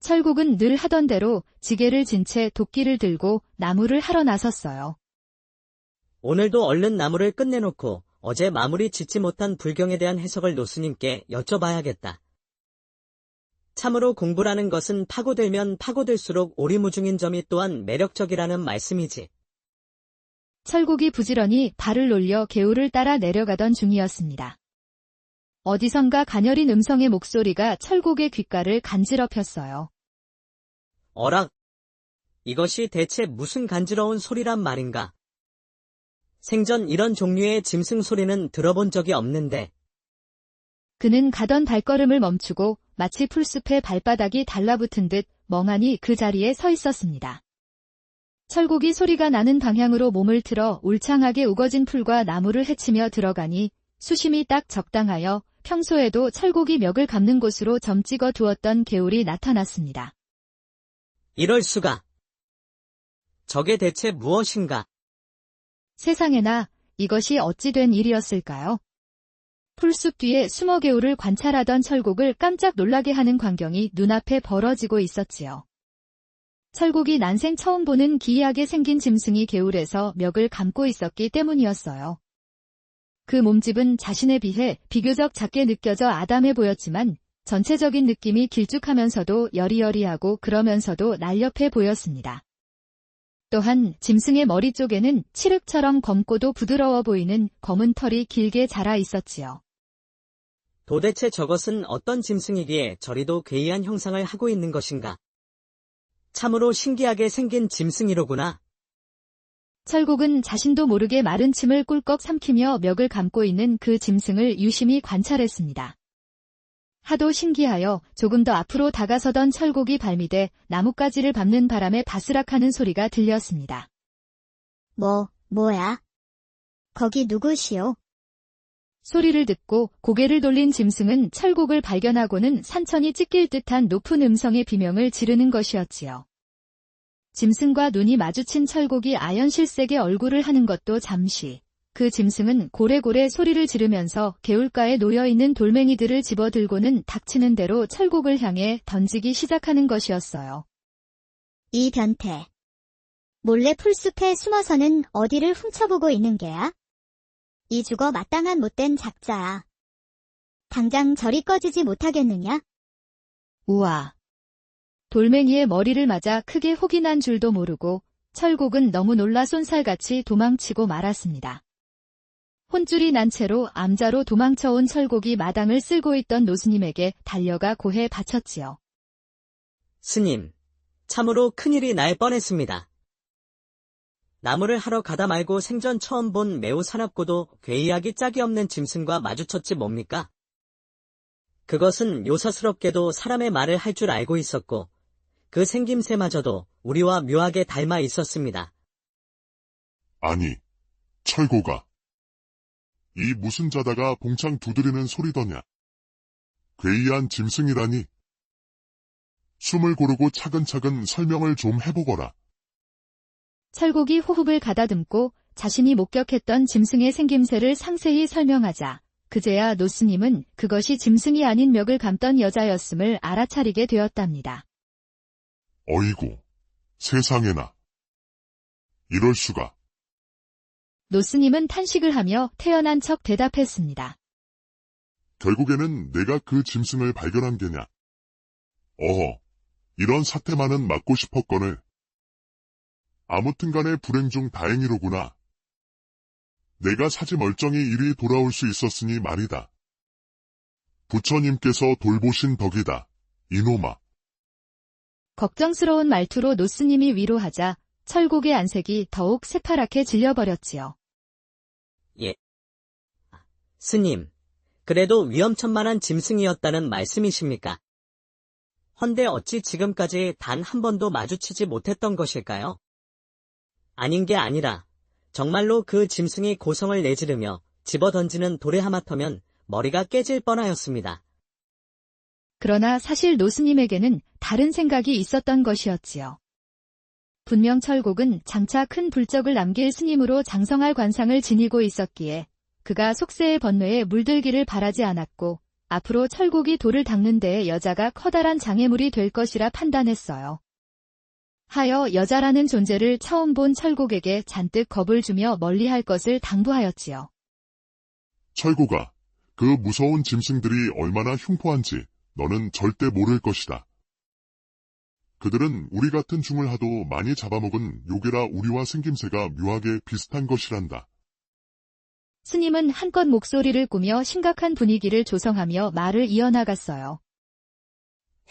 철곡은 늘 하던 대로 지게를 진 채 도끼를 들고 나무를 하러 나섰어요. 오늘도 얼른 나무를 끝내놓고 어제 마무리 짓지 못한 불경에 대한 해석을 노스님께 여쭤봐야겠다. 참으로 공부라는 것은 파고들면 파고들수록 오리무중인 점이 또한 매력적이라는 말씀이지. 철곡이 부지런히 발을 놀려 개울을 따라 내려가던 중이었습니다. 어디선가 가녀린 음성의 목소리가 철곡의 귓가를 간지럽혔어요. 어락! 이것이 대체 무슨 간지러운 소리란 말인가? 생전 이런 종류의 짐승 소리는 들어본 적이 없는데. 그는 가던 발걸음을 멈추고 마치 풀숲에 발바닥이 달라붙은 듯 멍하니 그 자리에 서 있었습니다. 철곡이 소리가 나는 방향으로 몸을 틀어 울창하게 우거진 풀과 나무를 헤치며 들어가니 수심이 딱 적당하여 평소에도 철곡이 멱을 감는 곳으로 점 찍어 두었던 개울이 나타났습니다. 이럴 수가. 저게 대체 무엇인가? 세상에나 이것이 어찌 된 일이었을까요? 풀숲 뒤에 숨어 개울을 관찰하던 철곡을 깜짝 놀라게 하는 광경이 눈앞에 벌어지고 있었지요. 철곡이 난생 처음 보는 기이하게 생긴 짐승이 개울에서 멱을 감고 있었기 때문이었어요. 그 몸집은 자신에 비해 비교적 작게 느껴져 아담해 보였지만 전체적인 느낌이 길쭉하면서도 여리여리하고 그러면서도 날렵해 보였습니다. 또한 짐승의 머리 쪽에는 칠흑처럼 검고도 부드러워 보이는 검은 털이 길게 자라 있었지요. 도대체 저것은 어떤 짐승이기에 저리도 괴이한 형상을 하고 있는 것인가? 참으로 신기하게 생긴 짐승이로구나. 철곡은 자신도 모르게 마른 침을 꿀꺽 삼키며 멱을 감고 있는 그 짐승을 유심히 관찰했습니다. 하도 신기하여 조금 더 앞으로 다가서던 철곡이 발밑에 나뭇가지를 밟는 바람에 바스락하는 소리가 들렸습니다. 뭐야? 거기 누구시오? 소리를 듣고 고개를 돌린 짐승은 철곡을 발견하고는 산천이 찢길 듯한 높은 음성의 비명을 지르는 것이었지요. 짐승과 눈이 마주친 철곡이 아연실색의 얼굴을 하는 것도 잠시, 그 짐승은 고래고래 소리를 지르면서 개울가에 놓여있는 돌멩이들을 집어들고는 닥치는 대로 철곡을 향해 던지기 시작하는 것이었어요. 이 변태. 몰래 풀숲에 숨어서는 어디를 훔쳐보고 있는 게야? 이 죽어 마땅한 못된 작자야. 당장 저리 꺼지지 못하겠느냐? 우와. 돌멩이의 머리를 맞아 크게 혹이 난 줄도 모르고 철곡은 너무 놀라 쏜살같이 도망치고 말았습니다. 혼쭐이 난 채로 암자로 도망쳐온 철곡이 마당을 쓸고 있던 노스님에게 달려가 고해 바쳤지요. 스님, 참으로 큰일이 날 뻔했습니다. 나무를 하러 가다 말고 생전 처음 본 매우 사납고도 괴이하기 짝이 없는 짐승과 마주쳤지 뭡니까? 그것은 요사스럽게도 사람의 말을 할 줄 알고 있었고 그 생김새마저도 우리와 묘하게 닮아 있었습니다. 아니, 철고가. 이 무슨 자다가 봉창 두드리는 소리더냐. 괴이한 짐승이라니. 숨을 고르고 차근차근 설명을 좀 해보거라. 철곡이 호흡을 가다듬고 자신이 목격했던 짐승의 생김새를 상세히 설명하자 그제야 노스님은 그것이 짐승이 아닌 멱을 감던 여자였음을 알아차리게 되었답니다. 어이구, 세상에나. 이럴 수가. 노스님은 탄식을 하며 태연한 척 대답했습니다. 결국에는 내가 그 짐승을 발견한 게냐. 어허, 이런 사태만은 막고 싶었거늘. 아무튼간에 불행 중 다행이로구나. 내가 사지 멀쩡히 이리 돌아올 수 있었으니 말이다. 부처님께서 돌보신 덕이다, 이놈아. 걱정스러운 말투로 노스님이 위로하자 철곡의 안색이 더욱 새파랗게 질려버렸지요. 예. 스님, 그래도 위험천만한 짐승이었다는 말씀이십니까? 헌데 어찌 지금까지 단 한 번도 마주치지 못했던 것일까요? 아닌 게 아니라 정말로 그 짐승이 고성을 내지르며 집어던지는 돌에 하마터면 머리가 깨질 뻔하였습니다. 그러나 사실 노스님에게는 다른 생각이 있었던 것이었지요. 분명 철곡은 장차 큰 불적을 남길 스님으로 장성할 관상을 지니고 있었기에 그가 속세의 번뇌에 물들기를 바라지 않았고 앞으로 철곡이 돌을 닦는 데에 여자가 커다란 장애물이 될 것이라 판단했어요. 하여 여자라는 존재를 처음 본 철곡에게 잔뜩 겁을 주며 멀리할 것을 당부하였지요. 철고가, 그 무서운 짐승들이 얼마나 흉포한지 너는 절대 모를 것이다. 그들은 우리 같은 중을 하도 많이 잡아먹은 요괴라 우리와 생김새가 묘하게 비슷한 것이란다. 스님은 한껏 목소리를 꾸며 심각한 분위기를 조성하며 말을 이어나갔어요.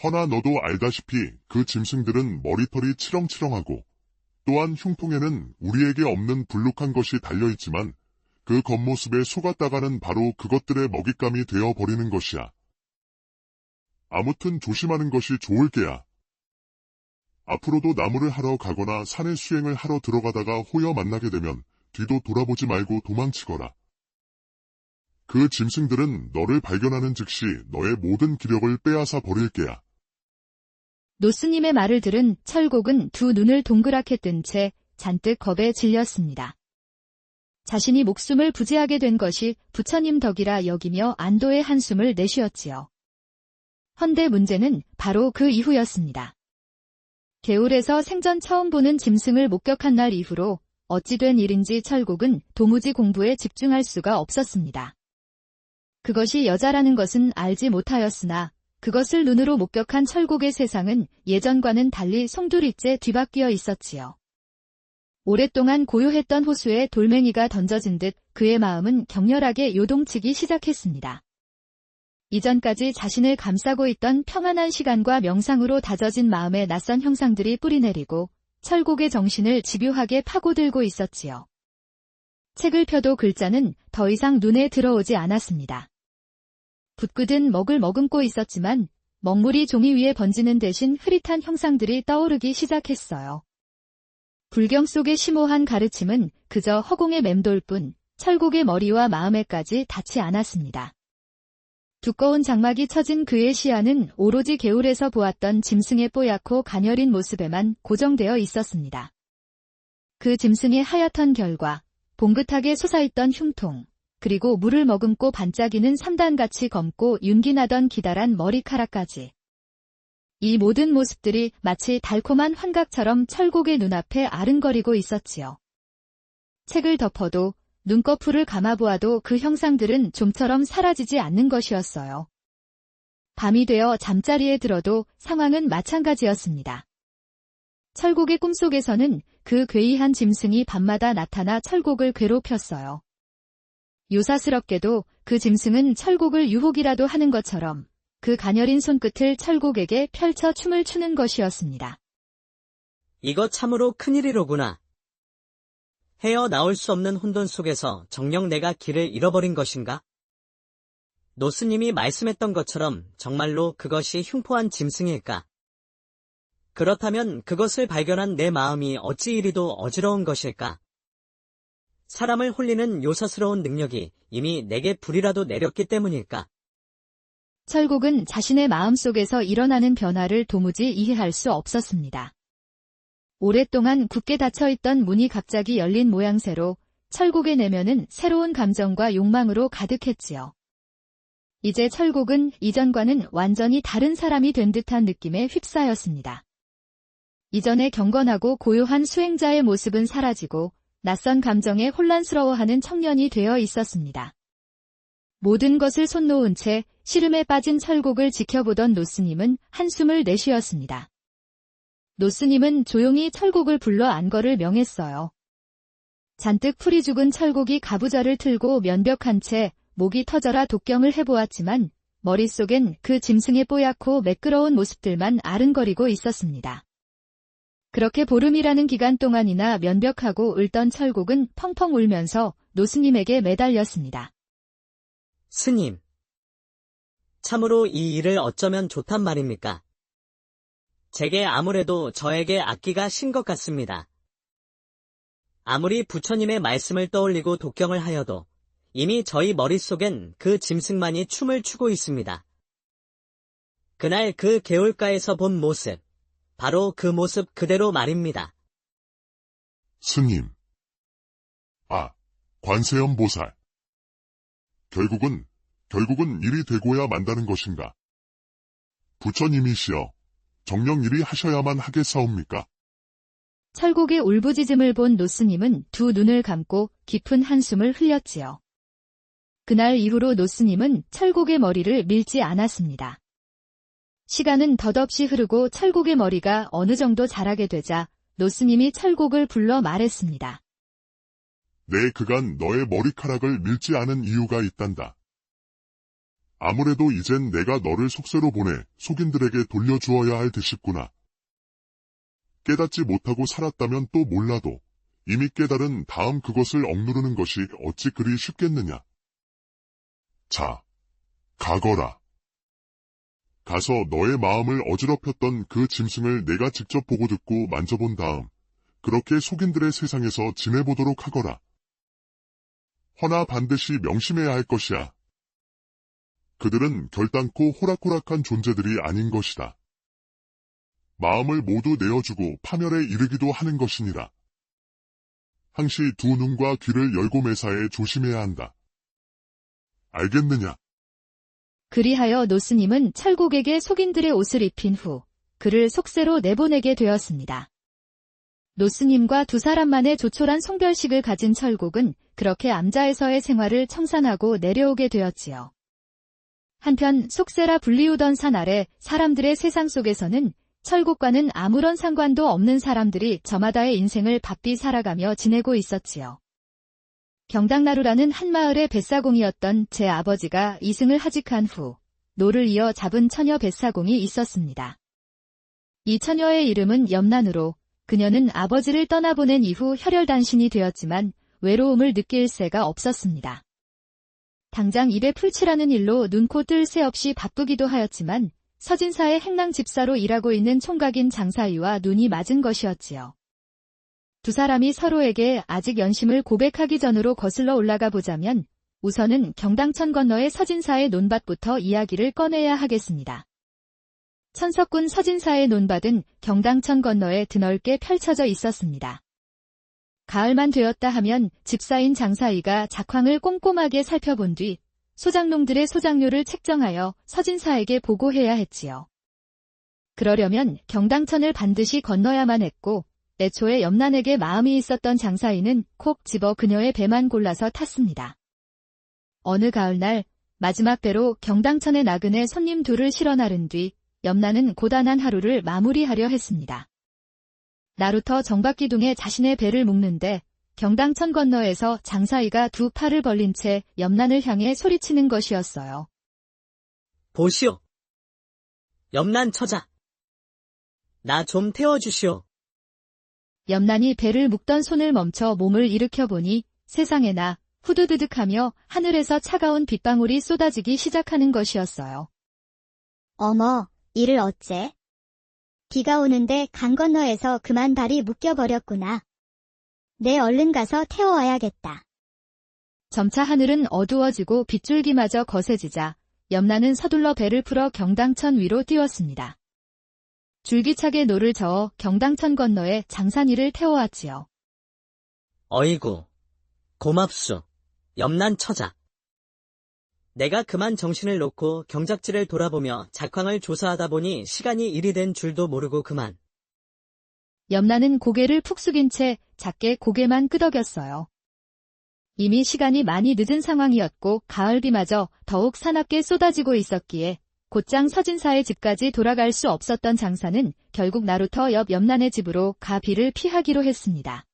허나 너도 알다시피 그 짐승들은 머리털이 치렁치렁하고 또한 흉통에는 우리에게 없는 불룩한 것이 달려있지만 그 겉모습에 속았다가는 바로 그것들의 먹잇감이 되어버리는 것이야. 아무튼 조심하는 것이 좋을 게야. 앞으로도 나무를 하러 가거나 산에 수행을 하러 들어가다가 호여 만나게 되면 뒤도 돌아보지 말고 도망치거라. 그 짐승들은 너를 발견하는 즉시 너의 모든 기력을 빼앗아 버릴 게야. 노스님의 말을 들은 철곡은 두 눈을 동그랗게 뜬 채 잔뜩 겁에 질렸습니다. 자신이 목숨을 부지하게 된 것이 부처님 덕이라 여기며 안도의 한숨을 내쉬었지요. 헌데 문제는 바로 그 이후였습니다. 개울에서 생전 처음 보는 짐승을 목격한 날 이후로 어찌 된 일인지 철곡은 도무지 공부에 집중할 수가 없었습니다. 그것이 여자라는 것은 알지 못하였으나 그것을 눈으로 목격한 철곡의 세상은 예전과는 달리 송두리째 뒤바뀌어 있었지요. 오랫동안 고요했던 호수에 돌멩이가 던져진 듯 그의 마음은 격렬하게 요동치기 시작했습니다. 이전까지 자신을 감싸고 있던 평안한 시간과 명상으로 다져진 마음의 낯선 형상들이 뿌리내리고 철곡의 정신을 집요하게 파고들고 있었지요. 책을 펴도 글자는 더 이상 눈에 들어오지 않았습니다. 붓글은 먹을 머금고 있었지만 먹물이 종이 위에 번지는 대신 흐릿한 형상들이 떠오르기 시작했어요. 불경 속의 심오한 가르침은 그저 허공에 맴돌 뿐 철곡의 머리와 마음에까지 닿지 않았습니다. 두꺼운 장막이 쳐진 그의 시야는 오로지 개울에서 보았던 짐승의 뽀얗고 가녀린 모습에만 고정되어 있었습니다. 그 짐승의 하얗던 결과 봉긋하게 솟아있던 흉통, 그리고 물을 머금고 반짝이는 삼단같이 검고 윤기나던 기다란 머리카락까지. 이 모든 모습들이 마치 달콤한 환각처럼 철곡의 눈앞에 아른거리고 있었지요. 책을 덮어도 눈꺼풀을 감아보아도 그 형상들은 좀처럼 사라지지 않는 것이었어요. 밤이 되어 잠자리에 들어도 상황은 마찬가지였습니다. 철곡의 꿈속에서는 그 괴이한 짐승이 밤마다 나타나 철곡을 괴롭혔어요. 요사스럽게도 그 짐승은 철곡을 유혹이라도 하는 것처럼 그 가녀린 손끝을 철곡에게 펼쳐 춤을 추는 것이었습니다. 이거 참으로 큰일이로구나. 헤어나올 수 없는 혼돈 속에서 정녕 내가 길을 잃어버린 것인가? 노스님이 말씀했던 것처럼 정말로 그것이 흉포한 짐승일까? 그렇다면 그것을 발견한 내 마음이 어찌 이리도 어지러운 것일까? 사람을 홀리는 요사스러운 능력이 이미 내게 불이라도 내렸기 때문일까? 철곡은 자신의 마음속에서 일어나는 변화를 도무지 이해할 수 없었습니다. 오랫동안 굳게 닫혀있던 문이 갑자기 열린 모양새로 철곡의 내면은 새로운 감정과 욕망으로 가득했지요. 이제 철곡은 이전과는 완전히 다른 사람이 된 듯한 느낌에 휩싸였습니다. 이전의 경건하고 고요한 수행자의 모습은 사라지고 낯선 감정에 혼란스러워하는 청년이 되어 있었습니다. 모든 것을 손 놓은 채 시름에 빠진 철곡을 지켜보던 노스님은 한숨을 내쉬었습니다. 노스님은 조용히 철곡을 불러 안거를 명했어요. 잔뜩 풀이 죽은 철곡이 가부좌를 틀고 면벽한 채 목이 터져라 독경을 해보았지만 머릿속엔 그 짐승의 뽀얗고 매끄러운 모습들만 아른거리고 있었습니다. 그렇게 보름이라는 기간 동안이나 면벽하고 울던 철곡은 펑펑 울면서 노스님에게 매달렸습니다. 스님, 참으로 이 일을 어쩌면 좋단 말입니까? 제게 아무래도 저에게 악기가 신 것 같습니다. 아무리 부처님의 말씀을 떠올리고 독경을 하여도 이미 저희 머릿속엔 그 짐승만이 춤을 추고 있습니다. 그날 그 개울가에서 본 모습, 바로 그 모습 그대로 말입니다. 스님. 관세âm 보살. 결국은 일이 되고야 만다는 것인가? 부처님이시여, 정녕 일이 하셔야만 하겠사옵니까? 철곡의 울부짖음을 본 노스님은 두 눈을 감고 깊은 한숨을 흘렸지요. 그날 이후로 노스님은 철곡의 머리를 밀지 않았습니다. 시간은 덧없이 흐르고 철곡의 머리가 어느 정도 자라게 되자 노스님이 철곡을 불러 말했습니다. 내 그간 너의 머리카락을 밀지 않은 이유가 있단다. 아무래도 이젠 내가 너를 속세로 보내 속인들에게 돌려주어야 할 듯싶구나. 깨닫지 못하고 살았다면 또 몰라도 이미 깨달은 다음 그것을 억누르는 것이 어찌 그리 쉽겠느냐. 자, 가거라. 가서 너의 마음을 어지럽혔던 그 짐승을 내가 직접 보고 듣고 만져본 다음 그렇게 속인들의 세상에서 지내보도록 하거라. 허나 반드시 명심해야 할 것이야. 그들은 결단코 호락호락한 존재들이 아닌 것이다. 마음을 모두 내어주고 파멸에 이르기도 하는 것이니라. 항시 두 눈과 귀를 열고 매사에 조심해야 한다. 알겠느냐? 그리하여 노스님은 철곡에게 속인들의 옷을 입힌 후 그를 속세로 내보내게 되었습니다. 노스님과 두 사람만의 조촐한 송별식을 가진 철곡은 그렇게 암자에서의 생활을 청산하고 내려오게 되었지요. 한편 속세라 불리우던 산 아래 사람들의 세상 속에서는 철곡과는 아무런 상관도 없는 사람들이 저마다의 인생을 바삐 살아가며 지내고 있었지요. 경당나루라는 한 마을의 뱃사공이었던 제 아버지가 이승을 하직한 후 노를 이어 잡은 처녀 뱃사공이 있었습니다. 이 처녀의 이름은 염난으로 그녀는 아버지를 떠나보낸 이후 혈혈단신이 되었지만 외로움을 느낄 새가 없었습니다. 당장 입에 풀칠하는 일로 눈코 뜰 새 없이 바쁘기도 하였지만 서진사의 행랑 집사로 일하고 있는 총각인 장사위와 눈이 맞은 것이었지요. 두 사람이 서로에게 아직 연심을 고백하기 전으로 거슬러 올라가 보자면 우선은 경당천 건너의 서진사의 논밭부터 이야기를 꺼내야 하겠습니다. 천석군 서진사의 논밭은 경당천 건너에 드넓게 펼쳐져 있었습니다. 가을만 되었다 하면 집사인 장사이가 작황을 꼼꼼하게 살펴본 뒤 소작농들의 소작료를 책정하여 서진사에게 보고해야 했지요. 그러려면 경당천을 반드시 건너야만 했고 애초에 염란에게 마음이 있었던 장사이는 콕 집어 그녀의 배만 골라서 탔습니다. 어느 가을날 마지막 배로 경당천의 나그네 손님 둘을 실어 나른 뒤 염란은 고단한 하루를 마무리하려 했습니다. 나루터 정박기둥에 자신의 배를 묶는데 경당천 건너에서 장사이가 두 팔을 벌린 채 염란을 향해 소리치는 것이었어요. 보시오. 염란 처자. 나 좀 태워주시오. 염란이 배를 묶던 손을 멈춰 몸을 일으켜 보니 세상에나 후두두둑하며 하늘에서 차가운 빗방울이 쏟아지기 시작하는 것이었어요. 어머, 이를 어째? 비가 오는데 강 건너에서 그만 발이 묶여버렸구나. 내 얼른 가서 태워와야겠다. 점차 하늘은 어두워지고 빗줄기마저 거세지자 염란은 서둘러 배를 풀어 경당천 위로 띄웠습니다. 줄기차게 노를 저어 경당천 건너에 장산이를 태워왔지요. 어이구. 고맙소. 염란 처자. 내가 그만 정신을 놓고 경작지를 돌아보며 작황을 조사하다 보니 시간이 일이 된 줄도 모르고 그만. 염란은 고개를 푹 숙인 채 작게 고개만 끄덕였어요. 이미 시간이 많이 늦은 상황이었고 가을비마저 더욱 사납게 쏟아지고 있었기에 곧장 서진사의 집까지 돌아갈 수 없었던 장사는 결국 나루터 옆 염란의 집으로 가 비를 피하기로 했습니다.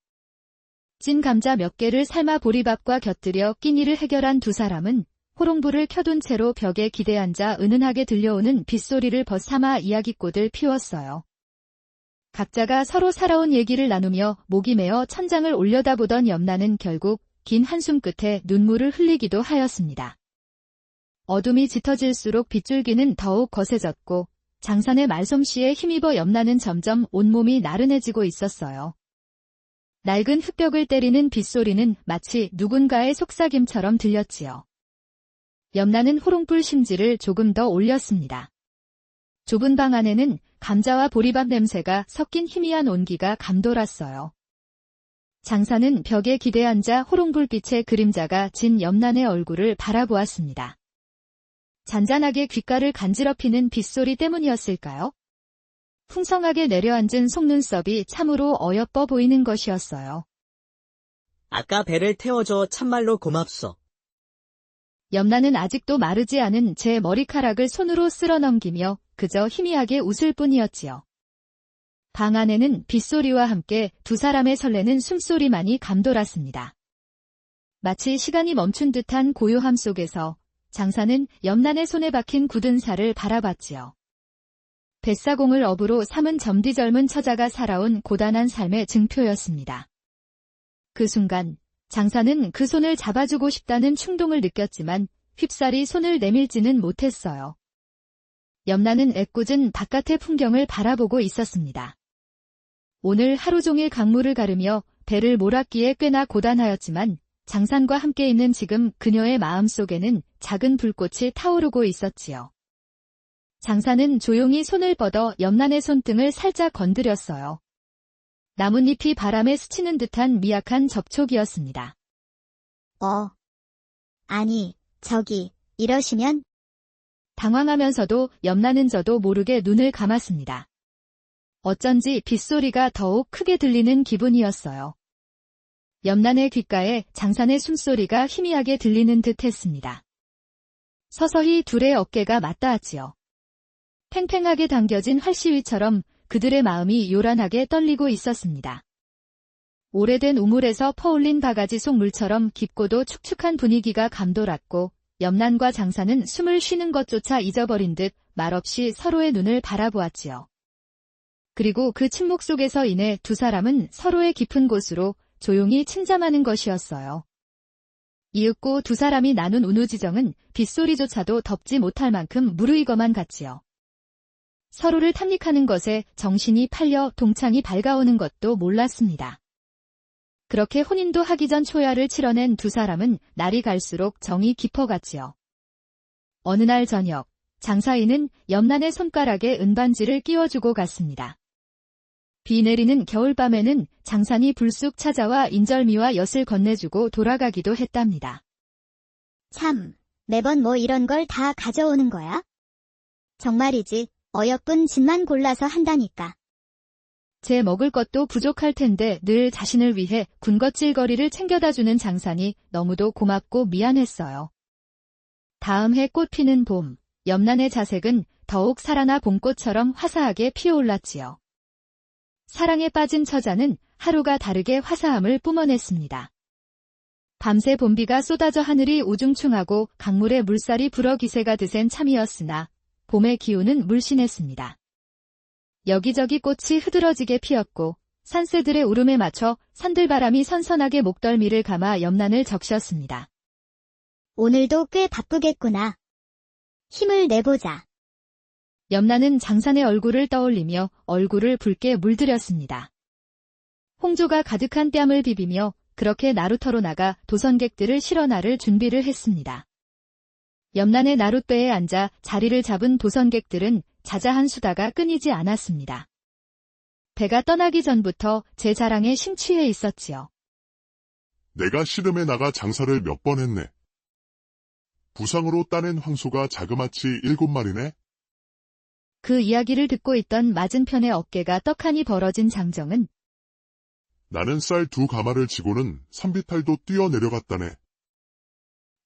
찐 감자 몇 개를 삶아 보리밥과 곁들여 끼니를 해결한 두 사람은 호롱불을 켜둔 채로 벽에 기대 앉아 은은하게 들려오는 빗소리를 벗삼아 이야기꽃을 피웠어요. 각자가 서로 살아온 얘기를 나누며 목이 메어 천장을 올려다보던 염란은 결국 긴 한숨 끝에 눈물을 흘리기도 하였습니다. 어둠이 짙어질수록 빗줄기는 더욱 거세졌고 장산의 말솜씨에 힘입어 염란은 점점 온몸이 나른해지고 있었어요. 낡은 흙벽을 때리는 빗소리는 마치 누군가의 속삭임처럼 들렸지요. 염란은 호롱불 심지를 조금 더 올렸습니다. 좁은 방 안에는 감자와 보리밥 냄새가 섞인 희미한 온기가 감돌았어요. 장사는 벽에 기대 앉아 호롱불빛의 그림자가 진 염란의 얼굴을 바라보았습니다. 잔잔하게 귓가를 간지럽히는 빗소리 때문이었을까요? 풍성하게 내려앉은 속눈썹이 참으로 어여뻐 보이는 것이었어요. 아까 배를 태워줘 참말로 고맙소. 염란은 아직도 마르지 않은 제 머리카락을 손으로 쓸어 넘기며 그저 희미하게 웃을 뿐이었지요. 방 안에는 빗소리와 함께 두 사람의 설레는 숨소리만이 감돌았습니다. 마치 시간이 멈춘 듯한 고요함 속에서 장사는 염란의 손에 박힌 굳은 살을 바라봤지요. 뱃사공을 업으로 삼은 점디 젊은 처자가 살아온 고단한 삶의 증표였습니다. 그 순간 장사는 그 손을 잡아주고 싶다는 충동을 느꼈지만 휩싸리 손을 내밀지는 못했어요. 염란은 애꿎은 바깥의 풍경을 바라보고 있었습니다. 오늘 하루 종일 강물을 가르며 배를 몰았기에 꽤나 고단하였지만 장산과 함께 있는 지금 그녀의 마음속에는 작은 불꽃이 타오르고 있었지요. 장사는 조용히 손을 뻗어 염란의 손등을 살짝 건드렸어요. 나뭇잎이 바람에 스치는 듯한 미약한 접촉이었습니다. 아니, 저기, 이러시면? 당황하면서도 염란은 저도 모르게 눈을 감았습니다. 어쩐지 빗소리가 더욱 크게 들리는 기분이었어요. 염란의 귓가에 장산의 숨소리가 희미하게 들리는 듯 했습니다. 서서히 둘의 어깨가 맞닿았지요. 팽팽하게 당겨진 활시위처럼 그들의 마음이 요란하게 떨리고 있었습니다. 오래된 우물에서 퍼올린 바가지 속 물처럼 깊고도 축축한 분위기가 감돌았고 염란과 장사는 숨을 쉬는 것조차 잊어버린 듯 말없이 서로의 눈을 바라보았지요. 그리고 그 침묵 속에서 인해 두 사람은 서로의 깊은 곳으로 조용히 침잠하는 것이었어요. 이윽고 두 사람이 나눈 운우지정은 빗소리조차도 덮지 못할 만큼 무르익어만 갔지요. 서로를 탐닉하는 것에 정신이 팔려 동창이 밝아오는 것도 몰랐습니다. 그렇게 혼인도 하기 전 초야를 치러낸 두 사람은 날이 갈수록 정이 깊어갔지요. 어느 날 저녁, 장사이는 염란의 손가락에 은반지를 끼워주고 갔습니다. 비 내리는 겨울밤에는 장산이 불쑥 찾아와 인절미와 엿을 건네주고 돌아가기도 했답니다. 참, 매번 뭐 이런 걸 다 가져오는 거야? 정말이지, 어여쁜 집만 골라서 한다니까. 제 먹을 것도 부족할 텐데 늘 자신을 위해 군것질거리를 챙겨다주는 장산이 너무도 고맙고 미안했어요. 다음 해 꽃 피는 봄, 염란의 자색은 더욱 살아나 봄꽃처럼 화사하게 피어올랐지요. 사랑에 빠진 처자는 하루가 다르게 화사함을 뿜어냈습니다. 밤새 봄비가 쏟아져 하늘이 우중충하고 강물에 물살이 불어 기세가 드센 참이었으나 봄의 기운은 물씬했습니다. 여기저기 꽃이 흐드러지게 피었고 산새들의 울음에 맞춰 산들바람이 선선하게 목덜미를 감아 염란을 적셨습니다. 오늘도 꽤 바쁘겠구나. 힘을 내보자. 염란은 장산의 얼굴을 떠올리며 얼굴을 붉게 물들였습니다. 홍조가 가득한 뺨을 비비며 그렇게 나루터로 나가 도선객들을 실어 나를 준비를 했습니다. 염란의 나룻배에 앉아 자리를 잡은 도선객들은 자자한 수다가 끊이지 않았습니다. 배가 떠나기 전부터 제 자랑에 심취해 있었지요. 내가 씨름에 나가 장사를 몇 번 했네. 부상으로 따낸 황소가 자그마치 7마리네. 그 이야기를 듣고 있던 맞은편의 어깨가 떡하니 벌어진 장정은 나는 쌀 2가마를 지고는 산비탈도 뛰어내려갔다네.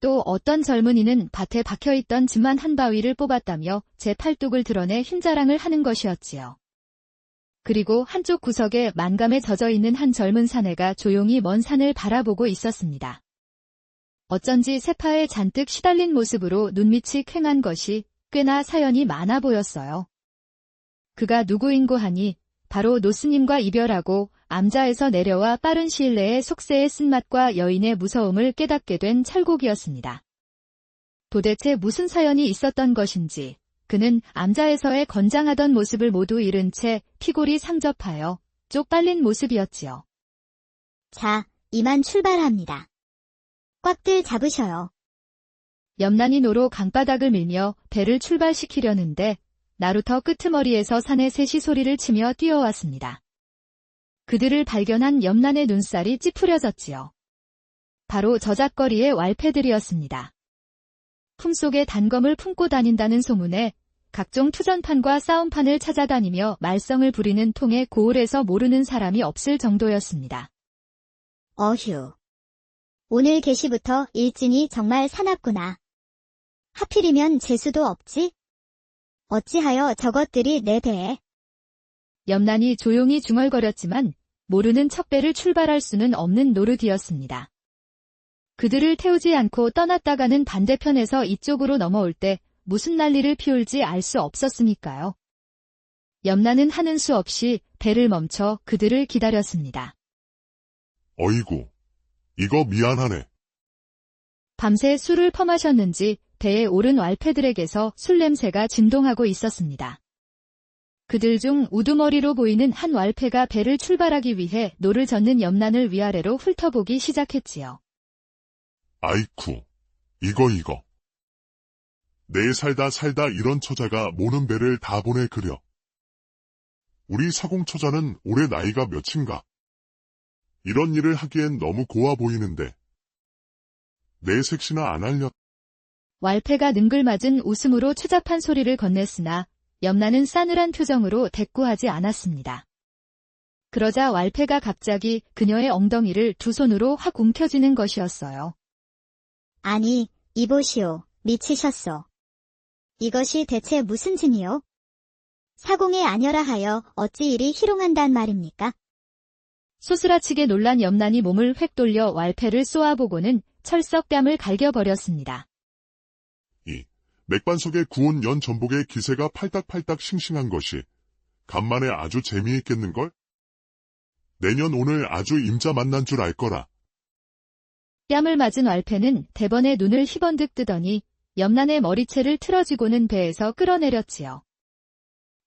또 어떤 젊은이는 밭에 박혀있던 짐만 한 바위를 뽑았다며 제 팔뚝을 드러내 흰자랑을 하는 것이었지요. 그리고 한쪽 구석에 만감에 젖어있는 한 젊은 사내가 조용히 먼 산을 바라보고 있었습니다. 어쩐지 세파에 잔뜩 시달린 모습으로 눈밑이 퀭한 것이 꽤나 사연이 많아 보였어요. 그가 누구인고 하니 바로 노스님과 이별하고 암자에서 내려와 빠른 시일 내에 속세의 쓴맛과 여인의 무서움을 깨닫게 된 찰곡이었습니다. 도대체 무슨 사연이 있었던 것인지 그는 암자에서의 건장하던 모습을 모두 잃은 채 피골이 상접하여 쪽팔린 모습이었지요. 자, 이만 출발합니다. 꽉들 잡으셔요. 염란이 노로 강바닥을 밀며 배를 출발시키려는데 나루터 끄트머리에서 산의 셋이 소리를 치며 뛰어왔습니다. 그들을 발견한 염란의 눈살이 찌푸려졌지요. 바로 저작거리의 왈패들이었습니다. 품속에 단검을 품고 다닌다는 소문에 각종 투전판과 싸움판을 찾아다니며 말썽을 부리는 통에 고을에서 모르는 사람이 없을 정도였습니다. 어휴. 오늘 개시부터 일진이 정말 사납구나. 하필이면 재수도 없지? 어찌하여 저것들이 내 배에. 염란이 조용히 중얼거렸지만 모르는 척배를 출발할 수는 없는 노릇이었습니다. 그들을 태우지 않고 떠났다가는 반대편에서 이쪽으로 넘어올 때 무슨 난리를 피울지 알 수 없었으니까요. 염란은 하는 수 없이 배를 멈춰 그들을 기다렸습니다. 어이구, 이거 미안하네. 밤새 술을 퍼마셨는지 배에 오른 왈패들에게서 술 냄새가 진동하고 있었습니다. 그들 중 우두머리로 보이는 한 왈패가 배를 출발하기 위해 노를 젓는 염란을 위아래로 훑어보기 시작했지요. 아이쿠, 이거. 내 살다 이런 처자가 모는 배를 다 보내 그려. 우리 사공처자는 올해 나이가 몇인가? 이런 일을 하기엔 너무 고와 보이는데. 내 색시나 안 알렸. 왈패가 능글맞은 웃음으로 추잡한 소리를 건넸으나 염란은 싸늘한 표정으로 대꾸하지 않았습니다. 그러자 왈패가 갑자기 그녀의 엉덩이를 두 손으로 확 움켜쥐는 것이었어요. 아니, 이보시오. 미치셨소. 이것이 대체 무슨 짐이요? 사공에 아녀라 하여 어찌 이리 희롱한단 말입니까? 소스라치게 놀란 염란이 몸을 획 돌려 왈패를 쏘아보고는 철썩 뺨을 갈겨버렸습니다. 맥반 속에 구운 연 전복의 기세가 팔딱팔딱 싱싱한 것이 간만에 아주 재미있겠는걸? 내년 오늘 아주 임자 만난 줄 알 거라. 뺨을 맞은 왈패는 대번에 눈을 희번득 뜨더니 염란의 머리채를 틀어지고는 배에서 끌어내렸지요.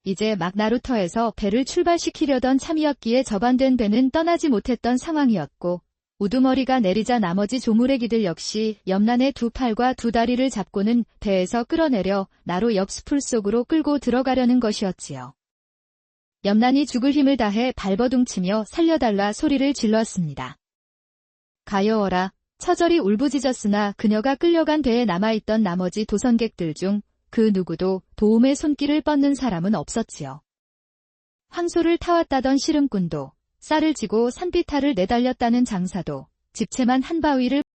이제 막 나루터에서 배를 출발시키려던 참이었기에 저반된 배는 떠나지 못했던 상황이었고 우두머리가 내리자 나머지 조무래기들 역시 염란의 두 팔과 두 다리를 잡고는 배에서 끌어내려 나루 옆 수풀 속으로 끌고 들어가려는 것이었지요. 염란이 죽을 힘을 다해 발버둥치며 살려달라 소리를 질렀습니다. 가여워라. 처절히 울부짖었으나 그녀가 끌려간 배에 남아있던 나머지 도선객들 중 그 누구도 도움의 손길을 뻗는 사람은 없었지요. 황소를 타왔다던 씨름꾼도, 쌀을 지고 산비탈을 내달렸다는 장사도, 집채만 한 바위를